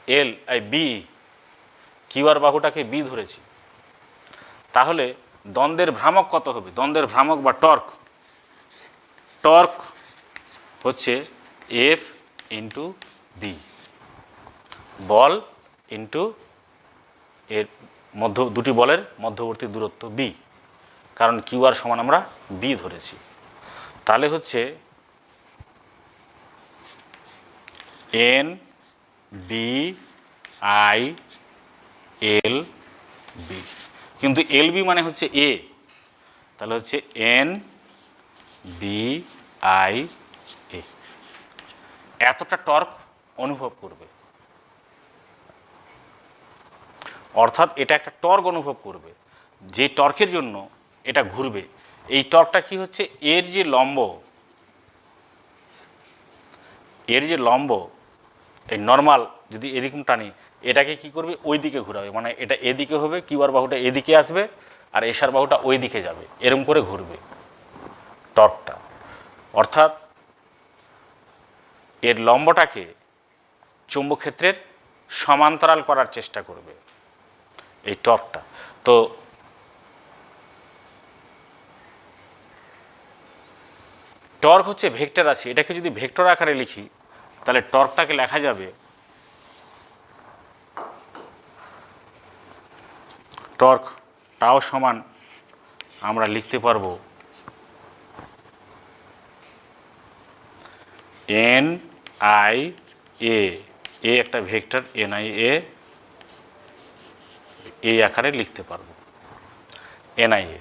এল আই বি, কিউআর বাহুটাকে বি ধরেছি। তাহলে দ্বন্দ্বের ভ্রামক কত হবে? দ্বন্দ্বের ভ্রামক বা টর্ক হচ্ছে এফ ইন্টু বি, বল ইন্টু এর দুটি বলের মধ্যবর্তী দূরত্ব বি, কারণ কিউআর সমান আমরা বি ধরেছি। তাহলে হচ্ছে N B I L B, কিন্তু এল বি মানে হচ্ছে এ, তাহলে হচ্ছে এন বি আই এ। এতটা টর্ক অনুভব করবে, অর্থাৎ এটা একটা টর্ক অনুভব করবে, যে টর্কের জন্য এটা ঘুরবে। এই টর্কটা কি হচ্ছে? এর যে লম্ব এই নর্মাল যদি এরকম টানি, এটাকে কি করবে? ওই দিকে ঘুরাবে, মানে এটা এদিকে হবে, কিউআর বাহুটা এদিকে আসবে আর এসআর বাহুটা ওই দিকে যাবে, এরকম করে ঘুরবে টর্কটা। অর্থাৎ এর লম্বটাকে চৌম্বক ক্ষেত্রের সমান্তরাল করার চেষ্টা করবে এই টর্কটা। তো টর্ক হচ্ছে ভেক্টর রাশি। এটাকে যদি ভেক্টর আকারে লিখি তাহলে টর্কটাকে লেখা যাবে টর্ক টাও সমান আমরা লিখতে পারবো এন আই এ, একটা ভেক্টর এন আই এ, এই আকারে লিখতে পারবো N I A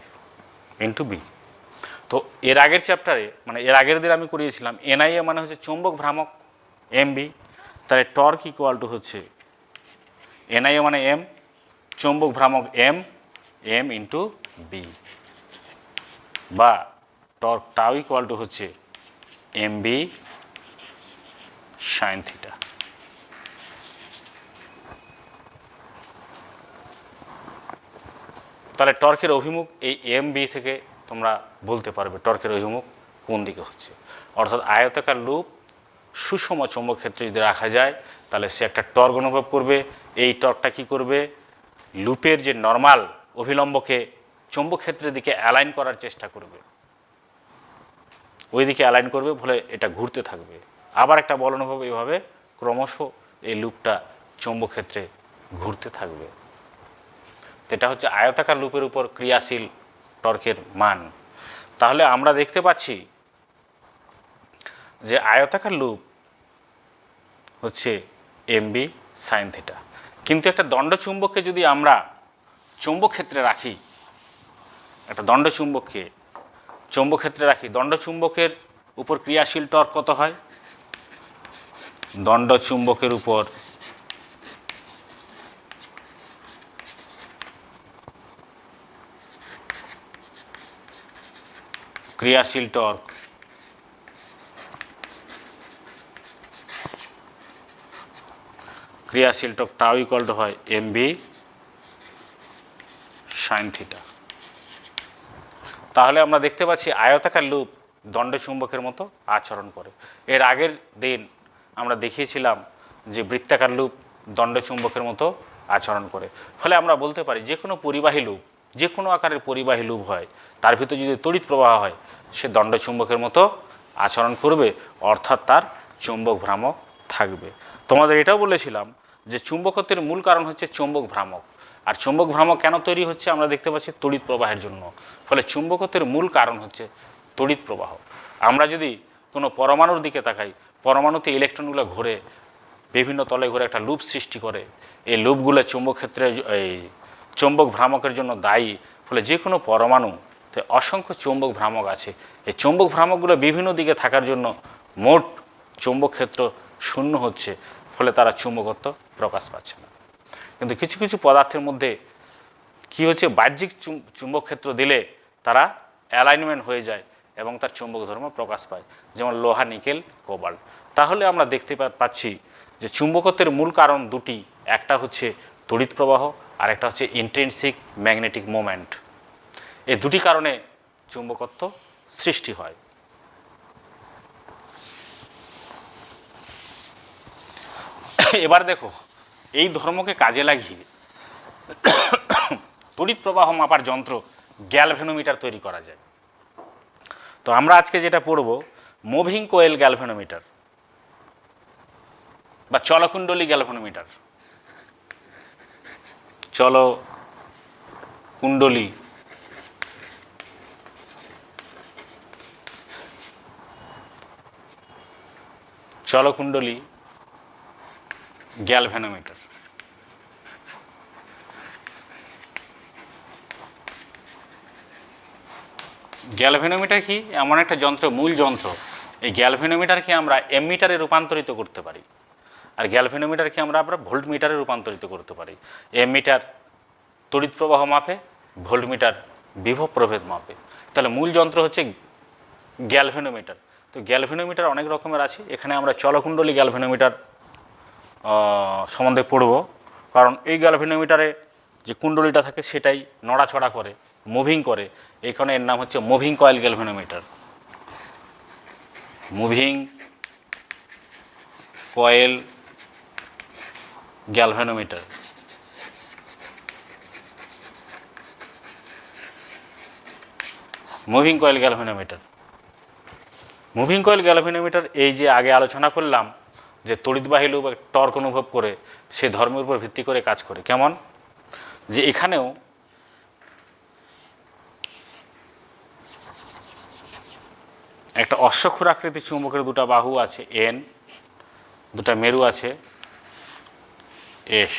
into B. তো এর আগের চ্যাপ্টারে মানে এর আগের দিন আমি করিয়েছিলাম এনআইএ মানে হচ্ছে চৌম্বক ভ্রামক এম বি, তাহলে টর্ক ইকুয়াল টু হচ্ছে এনআইএ মানে এম, চৌম্বক ভ্রামক এম ইন্টু বি, বা টর্ক টাও ইকুয়াল টু হচ্ছে mb sin থিটা। তাহলে টর্কের অভিমুখ এই mb থেকে তোমরা বলতে পারবে টর্কের অভিমুখ কোন দিকে হচ্ছে। অর্থাৎ আয়তাকার লুপ সুষম চৌম্বক ক্ষেত্রে যদি রাখা যায় তাহলে সে একটা টর্ক অনুভব করবে। এই টর্কটা কি করবে, লুপের যে নর্মাল অভিলম্বকে চৌম্বক ক্ষেত্রের দিকে অ্যালাইন করার চেষ্টা করবে, ওই দিকে অ্যালাইন করবে, ফলে এটা ঘুরতে থাকবে। আবার একটা বল অনুভব এইভাবে ক্রমশ এই লুপটা চৌম্বক ক্ষেত্রে ঘুরতে থাকবে। এটা হচ্ছে আয়তাকার লুপের উপর ক্রিয়াশীল টর্কের মান। তাহলে আমরা দেখতে পাচ্ছি যে আয়তাকার লুপ হচ্ছে mb sin থিটা, কিন্তু একটা দণ্ডচুম্বককে যদি আমরা চৌম্বক ক্ষেত্রে রাখি, একটা দণ্ডচুম্বককে চৌম্বক ক্ষেত্রে রাখি, দণ্ডচুম্বকের উপর ক্রিয়াশীল টর্ক কত হয়? দণ্ডচুম্বকের উপর ক্রিয়াশীল টর্ক টাও ইকুয়াল টু হয় mb sin থিটা। তাহলে আমরা দেখতে পাচ্ছি আয়তাকার লুপ দণ্ডচুম্বকের মতো আচরণ করে। এর আগের দিন আমরা দেখিয়েছিলাম যে বৃত্তাকার লুপ দণ্ডচুম্বকের মতো আচরণ করে। ফলে আমরা বলতে পারি যে কোনো পরিবাহী লুপ, যে কোনো আকারের পরিবাহী লুপ হয়, তার ভিতরে যদি তড়িৎ প্রবাহ হয় সে দণ্ডচুম্বকের মতো আচরণ করবে, অর্থাৎ তার চৌম্বক ভ্রামক থাকবে। তোমাদের এটাও বলেছিলাম যে চুম্বকত্বের মূল কারণ হচ্ছে চৌম্বক ভ্রামক। আর চৌম্বক ভ্রামক কেন তৈরি হচ্ছে আমরা দেখতে পাচ্ছি তড়িৎ প্রবাহের জন্য। ফলে চুম্বকত্বের মূল কারণ হচ্ছে তড়িৎ প্রবাহ। আমরা যদি কোনো পরমাণুর দিকে তাকাই, পরমাণুতে ইলেকট্রনগুলো ঘুরে বিভিন্ন তলে ঘুরে একটা লুপ সৃষ্টি করে। এই লুপগুলো চৌম্বক ক্ষেত্রে এই চৌম্বক ভ্রামকের জন্য দায়ী। ফলে যে কোনো পরমাণুতে অসংখ্য চৌম্বক ভ্রামক আছে। এই চৌম্বক ভ্রামকগুলো বিভিন্ন দিকে থাকার জন্য মোট চৌম্বক ক্ষেত্র শূন্য হচ্ছে, ফলে তারা চুম্বকত্ব প্রকাশ পাচ্ছে না। কিন্তু কিছু কিছু পদার্থের মধ্যে কি হচ্ছে, বাহ্যিক চুম্বক ক্ষেত্র দিলে তারা অ্যালাইনমেন্ট হয়ে যায় এবং তার চুম্বক ধর্ম প্রকাশ পায়, যেমন লোহা, নিকেল, কোবাল্ট। তাহলে আমরা দেখতে পাচ্ছি যে চুম্বকত্বের মূল কারণ দুটি, একটা হচ্ছে তড়িৎ প্রবাহ আর একটা হচ্ছে ইন্ট্রিনসিক ম্যাগনেটিক মোমেন্ট। এই দুটি কারণে চুম্বকত্ব সৃষ্টি হয়। এবার দেখো, এই ধর্মকে কাজে লাগিয়ে তড়িৎ প্রবাহ মাপার যন্ত্র গ্যালভ্যানোমিটার তৈরি করা যায়। তো আমরা আজকে যেটা পড়ব মুভিং কোয়েল গ্যালভ্যানোমিটার বা চলকুণ্ডলী গ্যালভ্যানোমিটার। চলকুণ্ডলী গ্যালভ্যানোমিটার। গ্যালভ্যানোমিটার কি? এমন একটা যন্ত্র, মূল যন্ত্র। এই গ্যালভ্যানোমিটারকে আমরা এমিটারে রূপান্তরিত করতে পারি, আর গ্যালভ্যানোমিটারকে আমরা ভোল্টমিটারে রূপান্তরিত করতে পারি। এমিটার তড়িৎ প্রবাহ মাপে, ভোল্টমিটার বিভব প্রভেদ মাপে। তাহলে মূল যন্ত্র হচ্ছে গ্যালভ্যানোমিটার। তো গ্যালভ্যানোমিটার অনেক রকমের আছে। এখানে আমরা চলকুণ্ডলী গ্যালভ্যানোমিটার সম্বন্ধে পড়ব, কারণ এই গ্যালভ্যানোমিটারে যে কুণ্ডলীটা থাকে সেটাই নড়াচড়া করে, মুভিং করে। এইখানে এর নাম হচ্ছে moving coil galvanometer. Moving coil galvanometer. Moving coil galvanometer. Moving coil galvanometer এই যে আগে আলোচনা করলাম যে তড়িৎবাহী লুপ টর্ক অনুভব করে, সে ধর্মের উপর ভিত্তি করে কাজ করে। কেমন? যে এখানেও একটা অশ্বক্ষুর আকৃতির চুম্বকের দুটা বাহু আছে এন, দুটা মেরু আছে এস।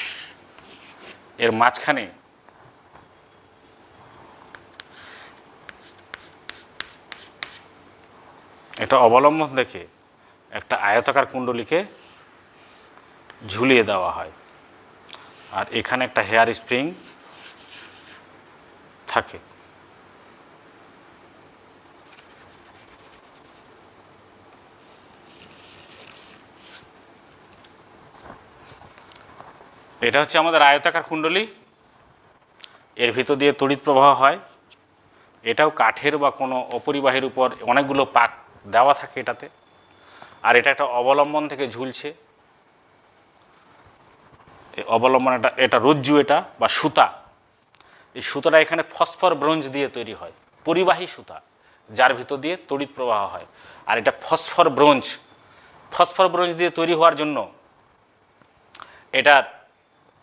এর মাঝখানে একটা অবলম্বন দেখে একটা আয়তাকার কুণ্ডলীকে ঝুলিয়ে দেওয়া হয়, আর এখানে একটা হেয়ার স্প্রিং থাকে। এটা হচ্ছে আমাদের আয়তাকার কুণ্ডলী, এর ভিতর দিয়ে তড়িৎ প্রবাহ হয়। এটাও কাঠের বা কোনো অপরিবাহীর উপর অনেকগুলো পাক দেওয়া থাকে এটাতে। আর এটা একটা অবলম্বন থেকে ঝুলছে, অবলম্বন এটা রজ্জু, এটা বা সুতা। এই সুতাটা এখানে ফসফর ব্রোঞ্জ দিয়ে তৈরি হয়, পরিবাহী সুতা, যার ভিতর দিয়ে তড়িৎ প্রবাহ হয়। আর এটা ফসফর ব্রোঞ্জ দিয়ে তৈরি হওয়ার জন্য এটার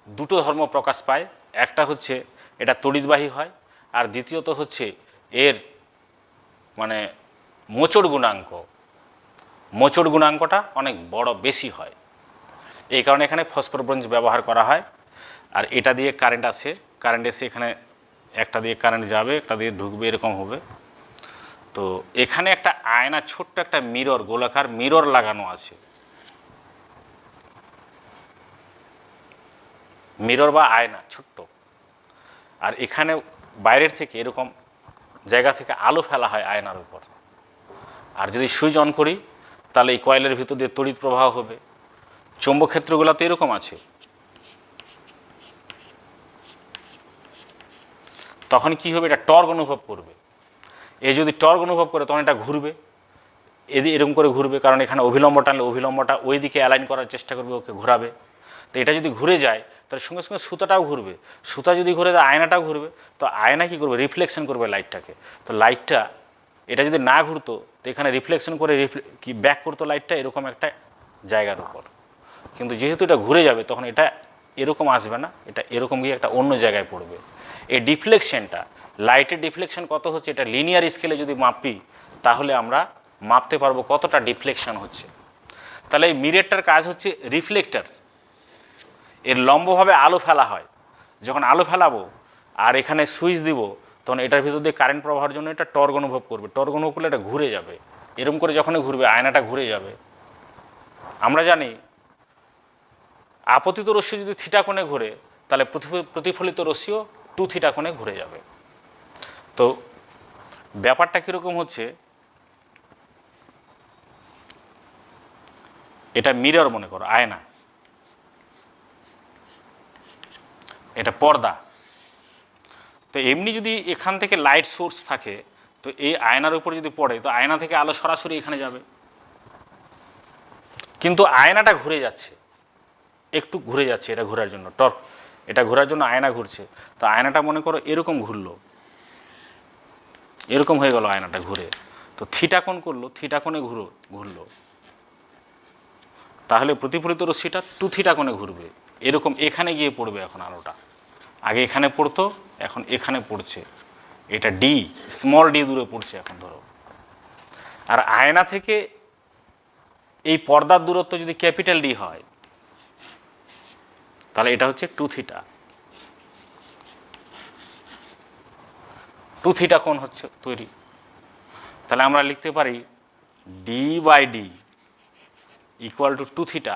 দুটো ধর্ম প্রকাশ পায়। একটা হচ্ছে এটা তড়িৎবাহী হয়, আর দ্বিতীয়ত হচ্ছে এর মানে মোচড় গুণাঙ্কটা অনেক বড় বেশি হয়। এই কারণে এখানে ফসফর ব্রোঞ্জ ব্যবহার করা হয়। আর এটা দিয়ে কারেন্ট এসে এখানে একটা দিয়ে কারেন্ট যাবে, একটা দিয়ে ঢুকবে, এরকম হবে। তো এখানে একটা আয়না, ছোট্ট একটা মিরর, গোলাকার মিরর লাগানো আছে। মিরর বা আয়না ছোট্ট। আর এখানে বাইরের থেকে এরকম জায়গা থেকে আলো ফেলা হয় আয়নার উপর। আর যদি সুইচ অন করি তাহলে এই কয়েলের ভিতর দিয়ে তড়িৎ প্রবাহ হবে। চৌম্বক ক্ষেত্রগুলো তো এরকম আছে। তখন কি হবে, এটা টর্ক অনুভব করবে। এ যদি টর্ক অনুভব করে তখন এটা ঘুরবে, এরকম করে ঘুরবে, কারণ এখানে অভিলম্ব টানলে অভিলম্বটা ওই দিকে অ্যালাইন করার চেষ্টা করবে, ওকে ঘোরাবে। তো এটা যদি ঘুরে যায় তাহলে সঙ্গে সঙ্গে সুতাটাও ঘুরবে। সুতা যদি ঘুরে যায় আয়নাটাও ঘুরবে। তো আয়না কী করবে, রিফ্লেকশন করবে লাইটটাকে। তো লাইটটা, এটা যদি না ঘুরতো তো এখানে রিফ্লেকশন করে কি ব্যাক করতো লাইটটা এরকম একটা জায়গার উপর। কিন্তু যেহেতু এটা ঘুরে যাবে তখন এটা এরকম আসবে না, এটা এরকম গিয়ে একটা অন্য জায়গায় পড়বে। এই ডিফ্লেকশনটা, লাইটের ডিফ্লেকশন কত হচ্ছে, এটা লিনিয়ার স্কেলে যদি মাপি তাহলে আমরা মাপতে পারবো কতটা ডিফ্লেকশন হচ্ছে। তাহলে এই মিররটার কাজ হচ্ছে রিফ্লেক্টর। এর লম্বভাবে আলো ফেলা হয়। যখন আলো ফেলাবো আর এখানে সুইচ দিব তখন এটার ভিতর দিয়ে কারেন্ট প্রবাহের জন্য এটা টর্ক অনুভব করবে। টর্ক অনুভব করলে এটা ঘুরে যাবে। এরকম করে যখনই ঘুরবে আয়নাটা ঘুরে যাবে। আমরা জানি আপতিত রশ্মি যদি থিটা কোণে ঘুরে তাহলে প্রতিফলিত রশ্মিও 2 থিটা কোণে ঘুরে যাবে। তো ব্যাপারটা কীরকম হচ্ছে, এটা মিরর মনে করো, আয়না, এটা পর্দা। তো এমনি যদি এখান থেকে লাইট সোর্স থাকে তো এই আয়নার উপর যদি পড়ে তো আয়না থেকে আলো সরাসরি এখানে যাবে। কিন্তু আয়নাটা ঘুরে যাচ্ছে, একটু ঘুরে যাচ্ছে, এটা ঘোরার জন্য টর্ক, এটা ঘোরার জন্য আয়না ঘুরছে। তো আয়নাটা মনে করো এরকম ঘুরলো, এরকম হয়ে গেল আয়নাটা ঘুরে। তো থিটা কোণ করলো, থিটা কোণে ঘুরলো, তাহলে প্রতিফলিত রশ্মিটা 2 থিটা কোণে ঘুরবে। এরকম এখানে গিয়ে পড়বে এখন আলোটা। আগে এখানে পড়তো, এখন এখানে পড়ছে। এটা ডি, স্মল ডি দূরে পড়ছে এখন ধরো। আর আয়না থেকে এই পর্দার দূরত্ব যদি ক্যাপিটাল ডি হয় তাহলে এটা হচ্ছে 2 থিটা। 2 থিটা কোণ হচ্ছে তৈরি। তাহলে আমরা লিখতে পারি D by d equal to 2 theta.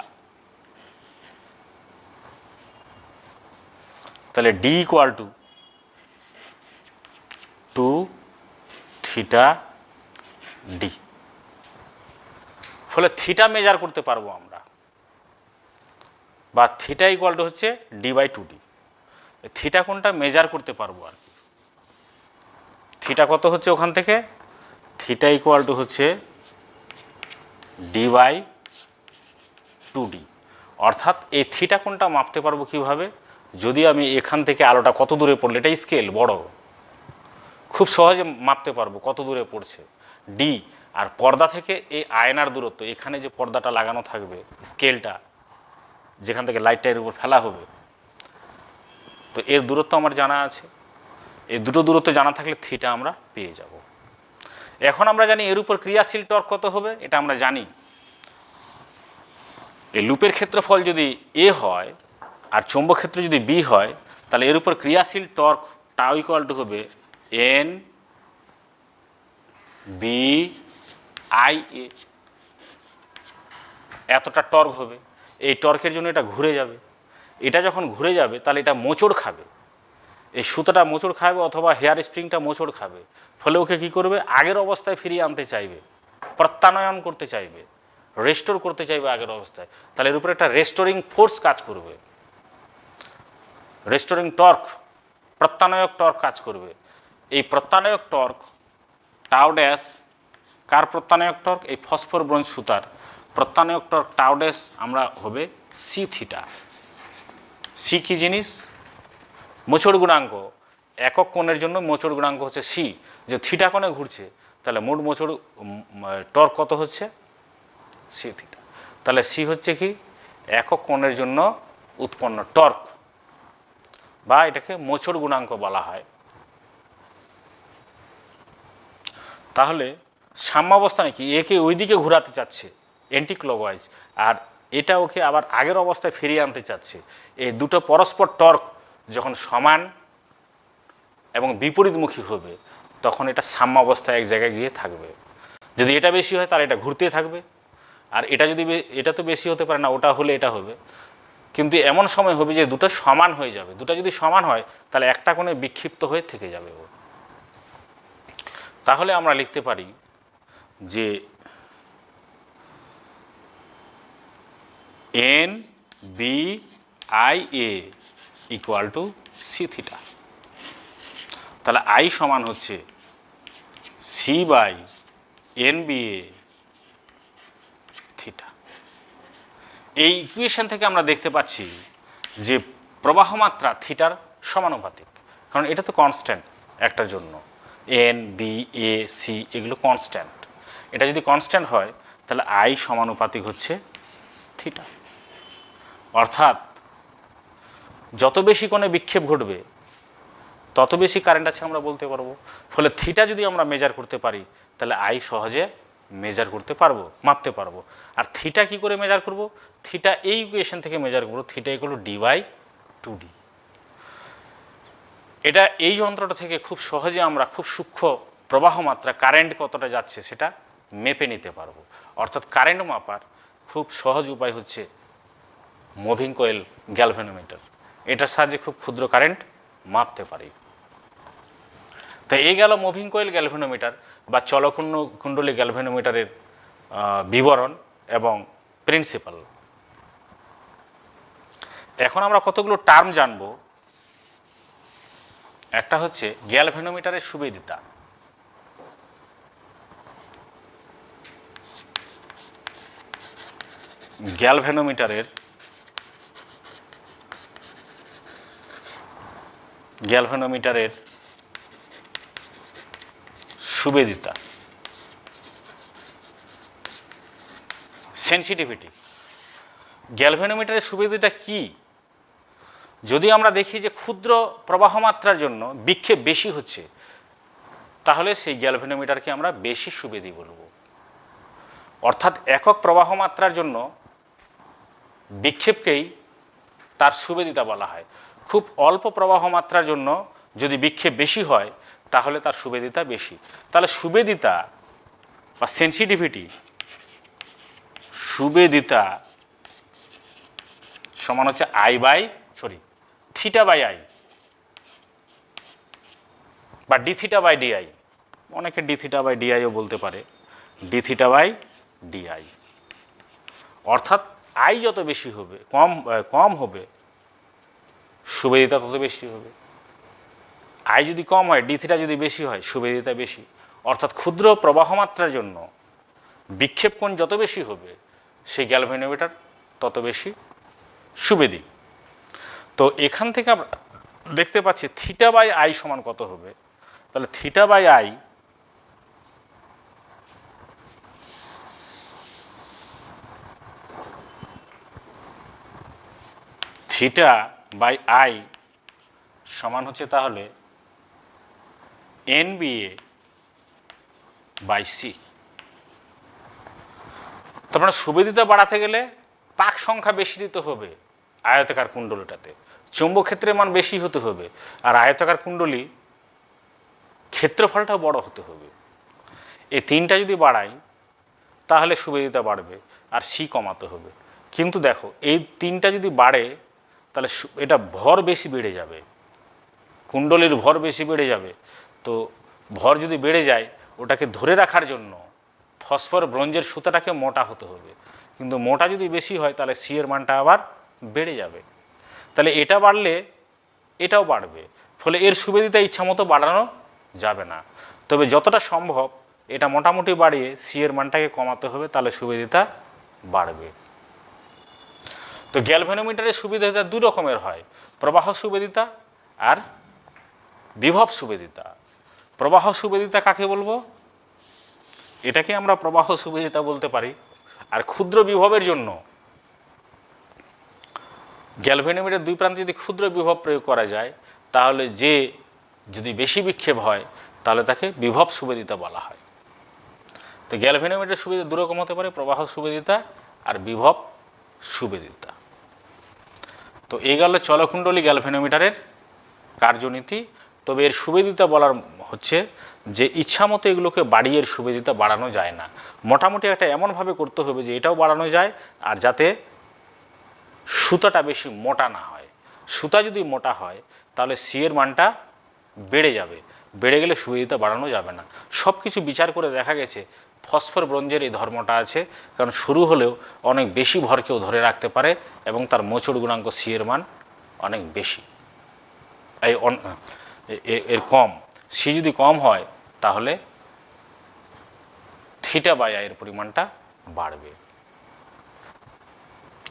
তাহলে D equal to 2 theta d. ফলে থিটা মেজার করতে পারবো আমরা, বা থিটা ইকুয়াল টু হচ্ছে ডি বাই 2 ডি। থিটা কোণটা মেজার করতে পারবো আর কি। থিটা কত হচ্ছে ওখান থেকে, থিটা ইকুয়াল টু হচ্ছে ডি বাই 2 ডি। অর্থাৎ এই থিটা কোণটা মাপতে পারবো কিভাবে, যদি আমি এখান থেকে আলোটা কত দূরে পড়লে, এটা স্কেল বড়, খুব সহজে মাপতে পারবো কত দূরে পড়ছে ডি। আর পর্দা থেকে এই আয়নার দূরত্ব, এখানে যে পর্দাটা লাগানো থাকবে, স্কেলটা যেখান থেকে লাইটটা এর উপর ফেলা হবে, তো এর দূরত্ব আমার জানা আছে। এই দুটো দূরত্ব জানা থাকলে থিটা আমরা পেয়ে যাব। এখন আমরা জানি এর উপর ক্রিয়াশীল টর্ক কত হবে, এটা আমরা জানি। এই লুপের ক্ষেত্রফল যদি এ হয় আর চৌম্বক ক্ষেত্র যদি বি হয় তাহলে এর উপর ক্রিয়াশীল টর্ক টাউ ইকুয়াল টু হবে এন বি আই এ। এতটা টর্ক হবে। এই টর্কের জন্য এটা ঘুরে যাবে। এটা যখন ঘুরে যাবে তাহলে এটা মোচড় খাবে, এই সুতোটা মোচড় খাবে অথবা হেয়ার স্প্রিংটা মোচড় খাবে। ফলে ওকে কী করবে, আগের অবস্থায় ফিরিয়ে আনতে চাইবে, প্রত্যানয়ন করতে চাইবে, রেস্টোর করতে চাইবে আগের অবস্থায়। তাহলে এর উপরে একটা রেস্টোরিং ফোর্স কাজ করবে। রেস্টোরিং টর্ক, প্রত্যানয়ক টর্ক কাজ করবে। এই প্রত্যানয়ক টর্ক টাউ ড্যাশ, কার প্রত্যানয়ক টর্ক? এই ফসফর ব্রোঞ্জ সুতার প্রত্যানয়ক টর্ক টাউ ড্যাশ আমরা হবে সি থিটা। সি কি জিনিস? মোচড় গুণাঙ্ক। একক কোণের জন্য মোচড় গুণাঙ্ক হচ্ছে সি। যে থিটা কোণে ঘুরছে তাহলে মোট মোচড় টর্ক কত হচ্ছে? C theta. তাহলে সি হচ্ছে কি? একক কোণের জন্য উৎপন্ন টর্ক, বা এটাকে মোচড় গুণাঙ্ক বলা হয়। তাহলে সাম্যাবস্থানে কি? একে ওই দিকে ঘোরাতে চাচ্ছে অ্যান্টি ক্লকওয়াইজ, আর এটা ওকে আবার আগের অবস্থায় ফিরিয়ে আনতে চাচ্ছে। এই দুটো পরস্পর টর্ক যখন সমান এবং বিপরীতমুখী হবে তখন এটা সাম্যাবস্থায় এক জায়গায় গিয়ে থাকবে। যদি এটা বেশি হয় তাহলে এটা ঘুরতেই থাকবে, আর এটা যদি এটা তো বেশি হতে পারে না, ওটা হলে এটা হবে। কিন্তু এমন সময় হবে যে দুটো সমান হয়ে যাবে। দুটো যদি সমান হয় তাহলে একটা কোণে বিক্ষিপ্ত হয়ে থেকে যাবে ও। তাহলে আমরা লিখতে পারি যে N B I A equal to C theta. তাহলে আই সমান হচ্ছে C by N B A theta. এই ইকুয়েশন থেকে আমরা দেখতে পাচ্ছি যে প্রবাহ মাত্রা থিটার সমানুপাতিক, কারণ এটা তো কনস্ট্যান্ট একটার জন্য। এন বি এ সি এগুলো কনস্ট্যান্ট। এটা যদি কনস্ট্যান্ট হয় তাহলে আই সমানুপাতিক হচ্ছে থিটা। অর্থাৎ যত বেশি কোণে বিক্ষেপ ঘটবে তত বেশি কারেন্ট আছে আমরা বলতে পারবো। ফলে থিটা যদি আমরা মেজার করতে পারি তাহলে আই সহজে মেজার করতে পারবো, মাপতে পারবো। আর থিটা কি করে মেজার করব? থিটা এই ইকুয়েশন থেকে মেজার করবো। Theta equal to D by 2d। এটা এই যন্ত্রটা থেকে খুব সহজে আমরা খুব সূক্ষ্ম প্রবাহ মাত্রা কারেন্ট কতটা যাচ্ছে সেটা মেপে নিতে পারবো। অর্থাৎ কারেন্ট মাপার খুব সহজ উপায় হচ্ছে মুভিং কয়েল গ্যালভানোমিটার। এটার সাহায্যে খুব ক্ষুদ্র কারেন্ট মাপতে পারি। তো এই গেল মুভিং কয়েল গ্যালভানোমিটার বা চলকুণ্ডলী গ্যালভানোমিটারের বিবরণ এবং প্রিন্সিপাল। এখন আমরা কতগুলো টার্ম জানব। একটা হচ্ছে গ্যালভানোমিটারের সুবিদিতা। গ্যালভানোমিটারের সুবিদিতা, সেন্সিটিভিটি। গ্যালভানোমিটারের সুবিধাটা কি? যদি আমরা দেখি যে ক্ষুদ্র প্রবাহ মাত্রার জন্য বিক্ষেপ বেশি হচ্ছে তাহলে সেই গ্যালভানোমিটারকে আমরা বেশি সুবিধি বলবো। অর্থাৎ একক প্রবাহ মাত্রার জন্য বিক্ষেপকেই তার সুবিদিতা বলা হয়। খুব অল্প প্রবাহ মাত্রার জন্য যদি বিক্ষেপ বেশি হয় তাহলে তার সুবিদিতা বেশি। তাহলে সুবিদিতা বা সেন্সিটিভিটি, সুবিদিতা সমান হচ্ছে থিটা বাই আই বা ডি থিটা বাই ডিআই। অনেকে ডি থিটা বাই ডিআইও বলতে পারে, ডি থিটা বাই ডিআই। অর্থাৎ আই যত বেশি হবে কম হবে সুবিদিতা তত বেশি হবে। আই যদি কম হয়, ডি থিটা যদি বেশি হয়, সুবিদিতা বেশি। অর্থাৎ ক্ষুদ্র প্রবাহ মাত্রার জন্য বিক্ষেপ কোণ যত বেশি হবে সেই গ্যালভানোমিটার তত বেশি সুবিধি। তো এখান থেকে আমরা দেখতে পাচ্ছি থিটা বাই আই সমান কত হবে। তাহলে থিটা বাই আই সমান হচ্ছে তাহলে NBA বাই সি। তার মানে সুবিদিতা বাড়াতে গেলে পাক সংখ্যা বেশি দিতে হবে আয়তাকার কুণ্ডলীটাতে, চৌম্বক ক্ষেত্রের মান বেশি হতে হবে, আর আয়তাকার কুণ্ডলী ক্ষেত্রফলটাও বড় হতে হবে। এই তিনটা যদি বাড়াই তাহলে সুবিদিতা বাড়বে আর সি কমাতে হবে। কিন্তু দেখো এই তিনটা যদি বাড়ে তাহলে এটা ভর বেশি বেড়ে যাবে, কুণ্ডলীর ভর বেশি বেড়ে যাবে। তো ভর যদি বেড়ে যায় ওটাকে ধরে রাখার জন্য ফসফর ব্রোঞ্জের সুতাটাকে মোটা হতে হবে। কিন্তু মোটা যদি বেশি হয় তাহলে সি এর মানটা আবার বেড়ে যাবে। তাহলে এটা বাড়লে এটাও বাড়বে। ফলে এর সুবিধাটা ইচ্ছামতো বাড়ানো যাবে না, তবে যতটা সম্ভব এটা মোটামুটি বাড়িয়ে সি এর মানটাকে কমাতে হবে, তাহলে সুবিধাটা বাড়বে। তো গ্যালভ্যানোমিটারের সুবিধাটা দুই রকমের হয়, প্রবাহ সুবিধিতা আর বিভব সুবিধিতা। প্রবাহ সুবিধিতা কাকে বলবো? এটাকে আমরা প্রবাহ সুবিধিতা বলতে পারি। আর ক্ষুদ্র বিভবের জন্য গ্যালভ্যানোমিটারের দুই প্রান্তে যদি ক্ষুদ্র বিভব প্রয়োগ করা যায়, তাহলে যে যদি বেশি বিক্ষেপ হয় তাহলে তাকে বিভব সুবিধিতা বলা হয়। তো গ্যালভ্যানোমিটারের সুবিধা দুরকম হতে পারে, প্রবাহ সুবিধিতা আর বিভব সুবিধিতা। তো এই গেল চলকুণ্ডলী গ্যালভ্যানোমিটারের কার্যনীতি। তবে এর সুবিধিতা বলার হচ্ছে যে ইচ্ছামতো এগুলোকে বাড়িয়ে এর সুবিধিতা বাড়ানো যায় না, মোটামুটি একটা এমনভাবে করতে হবে যে এটাও বাড়ানো যায় আর যাতে সুতাটা বেশি মোটা না হয়। সুতা যদি মোটা হয় তাহলে সি এর মানটা বেড়ে যাবে, বেড়ে গেলে সুবিধিতা বাড়ানো যাবে না। সব কিছু বিচার করে দেখা গেছে ফসফর ব্রোঞ্জের এই ধর্মটা আছে, কারণ শুরু হলেও অনেক বেশি ভরকেও ধরে রাখতে পারে এবং তার মোচড় গুণাঙ্ক সি এর মান অনেক বেশি, এর কম। সি যদি কম হয় তাহলে থিটা বাই আই এর পরিমাণটা বাড়বে,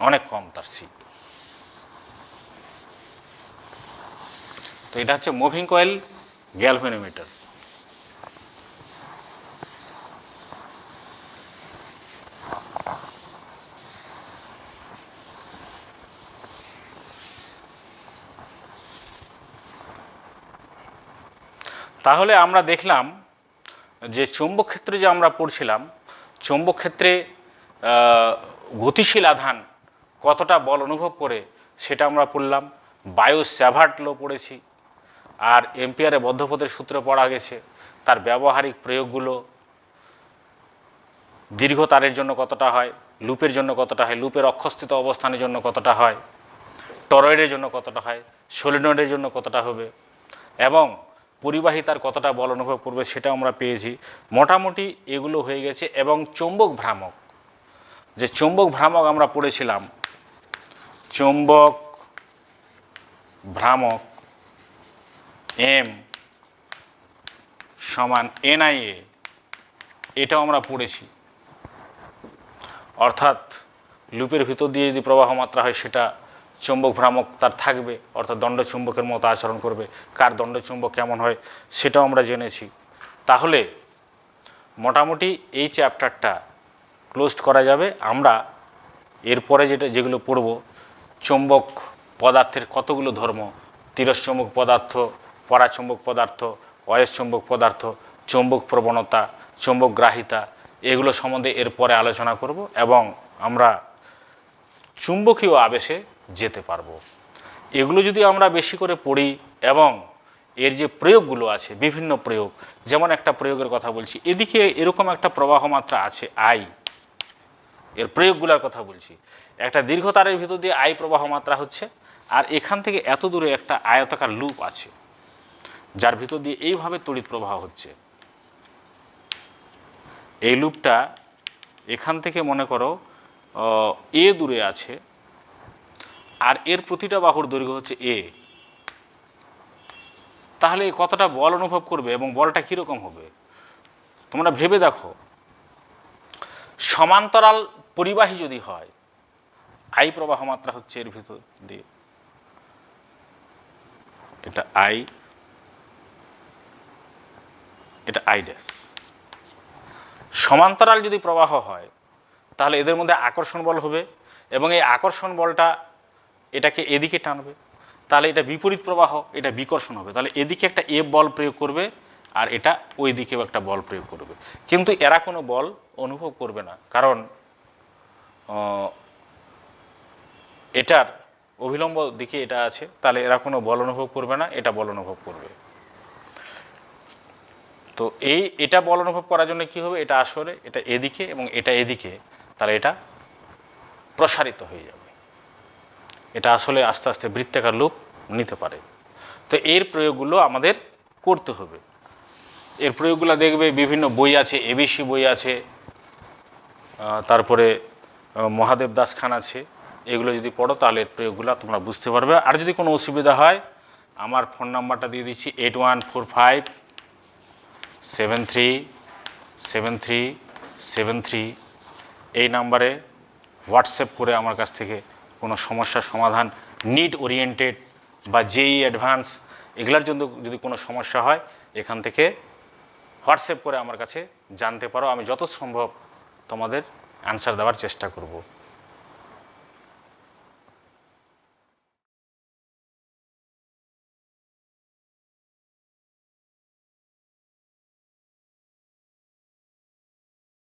অনেক কম তার সি। তো এটা হচ্ছে মুভিং কয়েল গ্যালভ্যানোমিটার। তাহলে আমরা দেখলাম যে চৌম্বক ক্ষেত্রে যে আমরা পড়ছিলাম, চৌম্বক ক্ষেত্রে গতিশীল আধান কতটা বল অনুভব করে সেটা আমরা পড়লাম। বায়ো স্যাভার্ট ল পড়েছি, আর এম্পিয়ারে বদ্ধপথের সূত্র পড়া গেছে, তার ব্যবহারিক প্রয়োগগুলো দীর্ঘ তারের জন্য কতটা হয়, লুপের জন্য কতটা হয়, লুপের অক্ষস্থিত অবস্থানের জন্য কতটা হয়, টরয়েডের জন্য কতটা হয়, সলিনয়েডের জন্য কতটা হবে, এবং পরিবাহী তার কতটা বল অনুভব করবে সেটা আমরা পেয়েছি। মোটামুটি এগুলো হয়ে গেছে। এবং চৌম্বক ভ্রামক, যে চৌম্বক ভ্রামক আমরা পড়েছিলাম, চৌম্বক ভ্রামক এম সমান এনআইএ, এটাও আমরা পড়েছি। অর্থাৎ লুপের ভিতর দিয়ে যদি প্রবাহ মাত্রা হয় সেটা চৌম্বক ভ্রামক তার থাকবে, অর্থাৎ দণ্ড চুম্বকের মতো আচরণ করবে। কার দণ্ড চুম্বক কেমন হয় সেটাও আমরা জেনেছি। তাহলে মোটামুটি এই চ্যাপ্টারটা ক্লোজড করা যাবে। আমরা এরপরে যেগুলো পড়ব, চৌম্বক পদার্থের কতগুলো ধর্ম, তিরশ্চৌম্বক পদার্থ, পরাচৌম্বক পদার্থ, অয়স্চৌম্বক পদার্থ, চৌম্বক প্রবণতা, চৌম্বক গ্রাহিতা, এগুলো সম্বন্ধে এরপরে আলোচনা করব এবং আমরা চুম্বকীয় আবেশে যেতে পারবো। এগুলো যদি আমরা বেশি করে পড়ি এবং এর যে প্রয়োগগুলো আছে, বিভিন্ন প্রয়োগ, যেমন একটা প্রয়োগের কথা বলছি, এদিকে এরকম একটা প্রবাহ মাত্রা আছে আই, এর প্রয়োগগুলোর কথা বলছি। একটা দীর্ঘ তারের ভিতর দিয়ে আই প্রবাহ মাত্রা হচ্ছে, আর এখান থেকে এত দূরে একটা আয়তাকার লুপ আছে যার ভিতর দিয়ে এইভাবে তড়িৎ প্রবাহ হচ্ছে। এই লুপটা এখান থেকে মনে করো এ দূরে আছে, আর এর প্রতিটা বাহুর দৈর্ঘ্য হচ্ছে এ। তাহলে কতটা বল অনুভব করবে এবং বলটা কীরকম হবে তোমরা ভেবে দেখো। সমান্তরাল পরিবাহী যদি হয়, আই প্রবাহ মাত্রা হচ্ছে এর ভিতর দিয়ে, এটা আই, এটা আই ড্যাশ। সমান্তরাল যদি প্রবাহ হয় তাহলে এদের মধ্যে আকর্ষণ বল হবে এবং এই আকর্ষণ বলটা এটাকে এদিকে টানবে, তাহলে এটা বিপরীত প্রবাহ, এটা বিকর্ষণ হবে। তাহলে এদিকে একটা এ বল প্রয়োগ করবে আর এটা ওই দিকেও একটা বল প্রয়োগ করবে, কিন্তু এরা কোনো বল অনুভব করবে না, কারণ এটার অভিলম্ব দিকে এটা আছে, তাহলে এরা কোনো বল অনুভব করবে না, এটা বল অনুভব করবে। তো এটা বল অনুভব করার জন্য কি হবে, এটা আসলে এটা এদিকে এবং এটা এদিকে, তাহলে এটা প্রসারিত হয়ে যাবে, এটা আসলে আস্তে আস্তে বৃত্তাকার রূপ নিতে পারে। তো এর প্রয়োগগুলো আমাদের করতে হবে। এর প্রয়োগগুলো দেখবে বিভিন্ন বই আছে, এবিসি বই আছে, তারপরে মহাদেব দাস খান আছে, এগুলো যদি পড়ো তাহলে এর প্রয়োগগুলো তোমরা বুঝতে পারবে। আর যদি কোনো অসুবিধা হয় আমার ফোন নাম্বারটা দিয়ে দিচ্ছি 8145737373 এই নাম্বারে হোয়াটসঅ্যাপ করে আমার কাছ থেকে কোনো সমস্যার সমাধান, নিড ওরিয়েন্টেড বা জেই অ্যাডভান্স এগুলোর জন্য যদি কোনো সমস্যা হয় এখান থেকে হোয়াটসঅ্যাপ করে আমার কাছে জানতে পারো। আমি যত সম্ভব তোমাদের অ্যান্সার দেওয়ার চেষ্টা করব।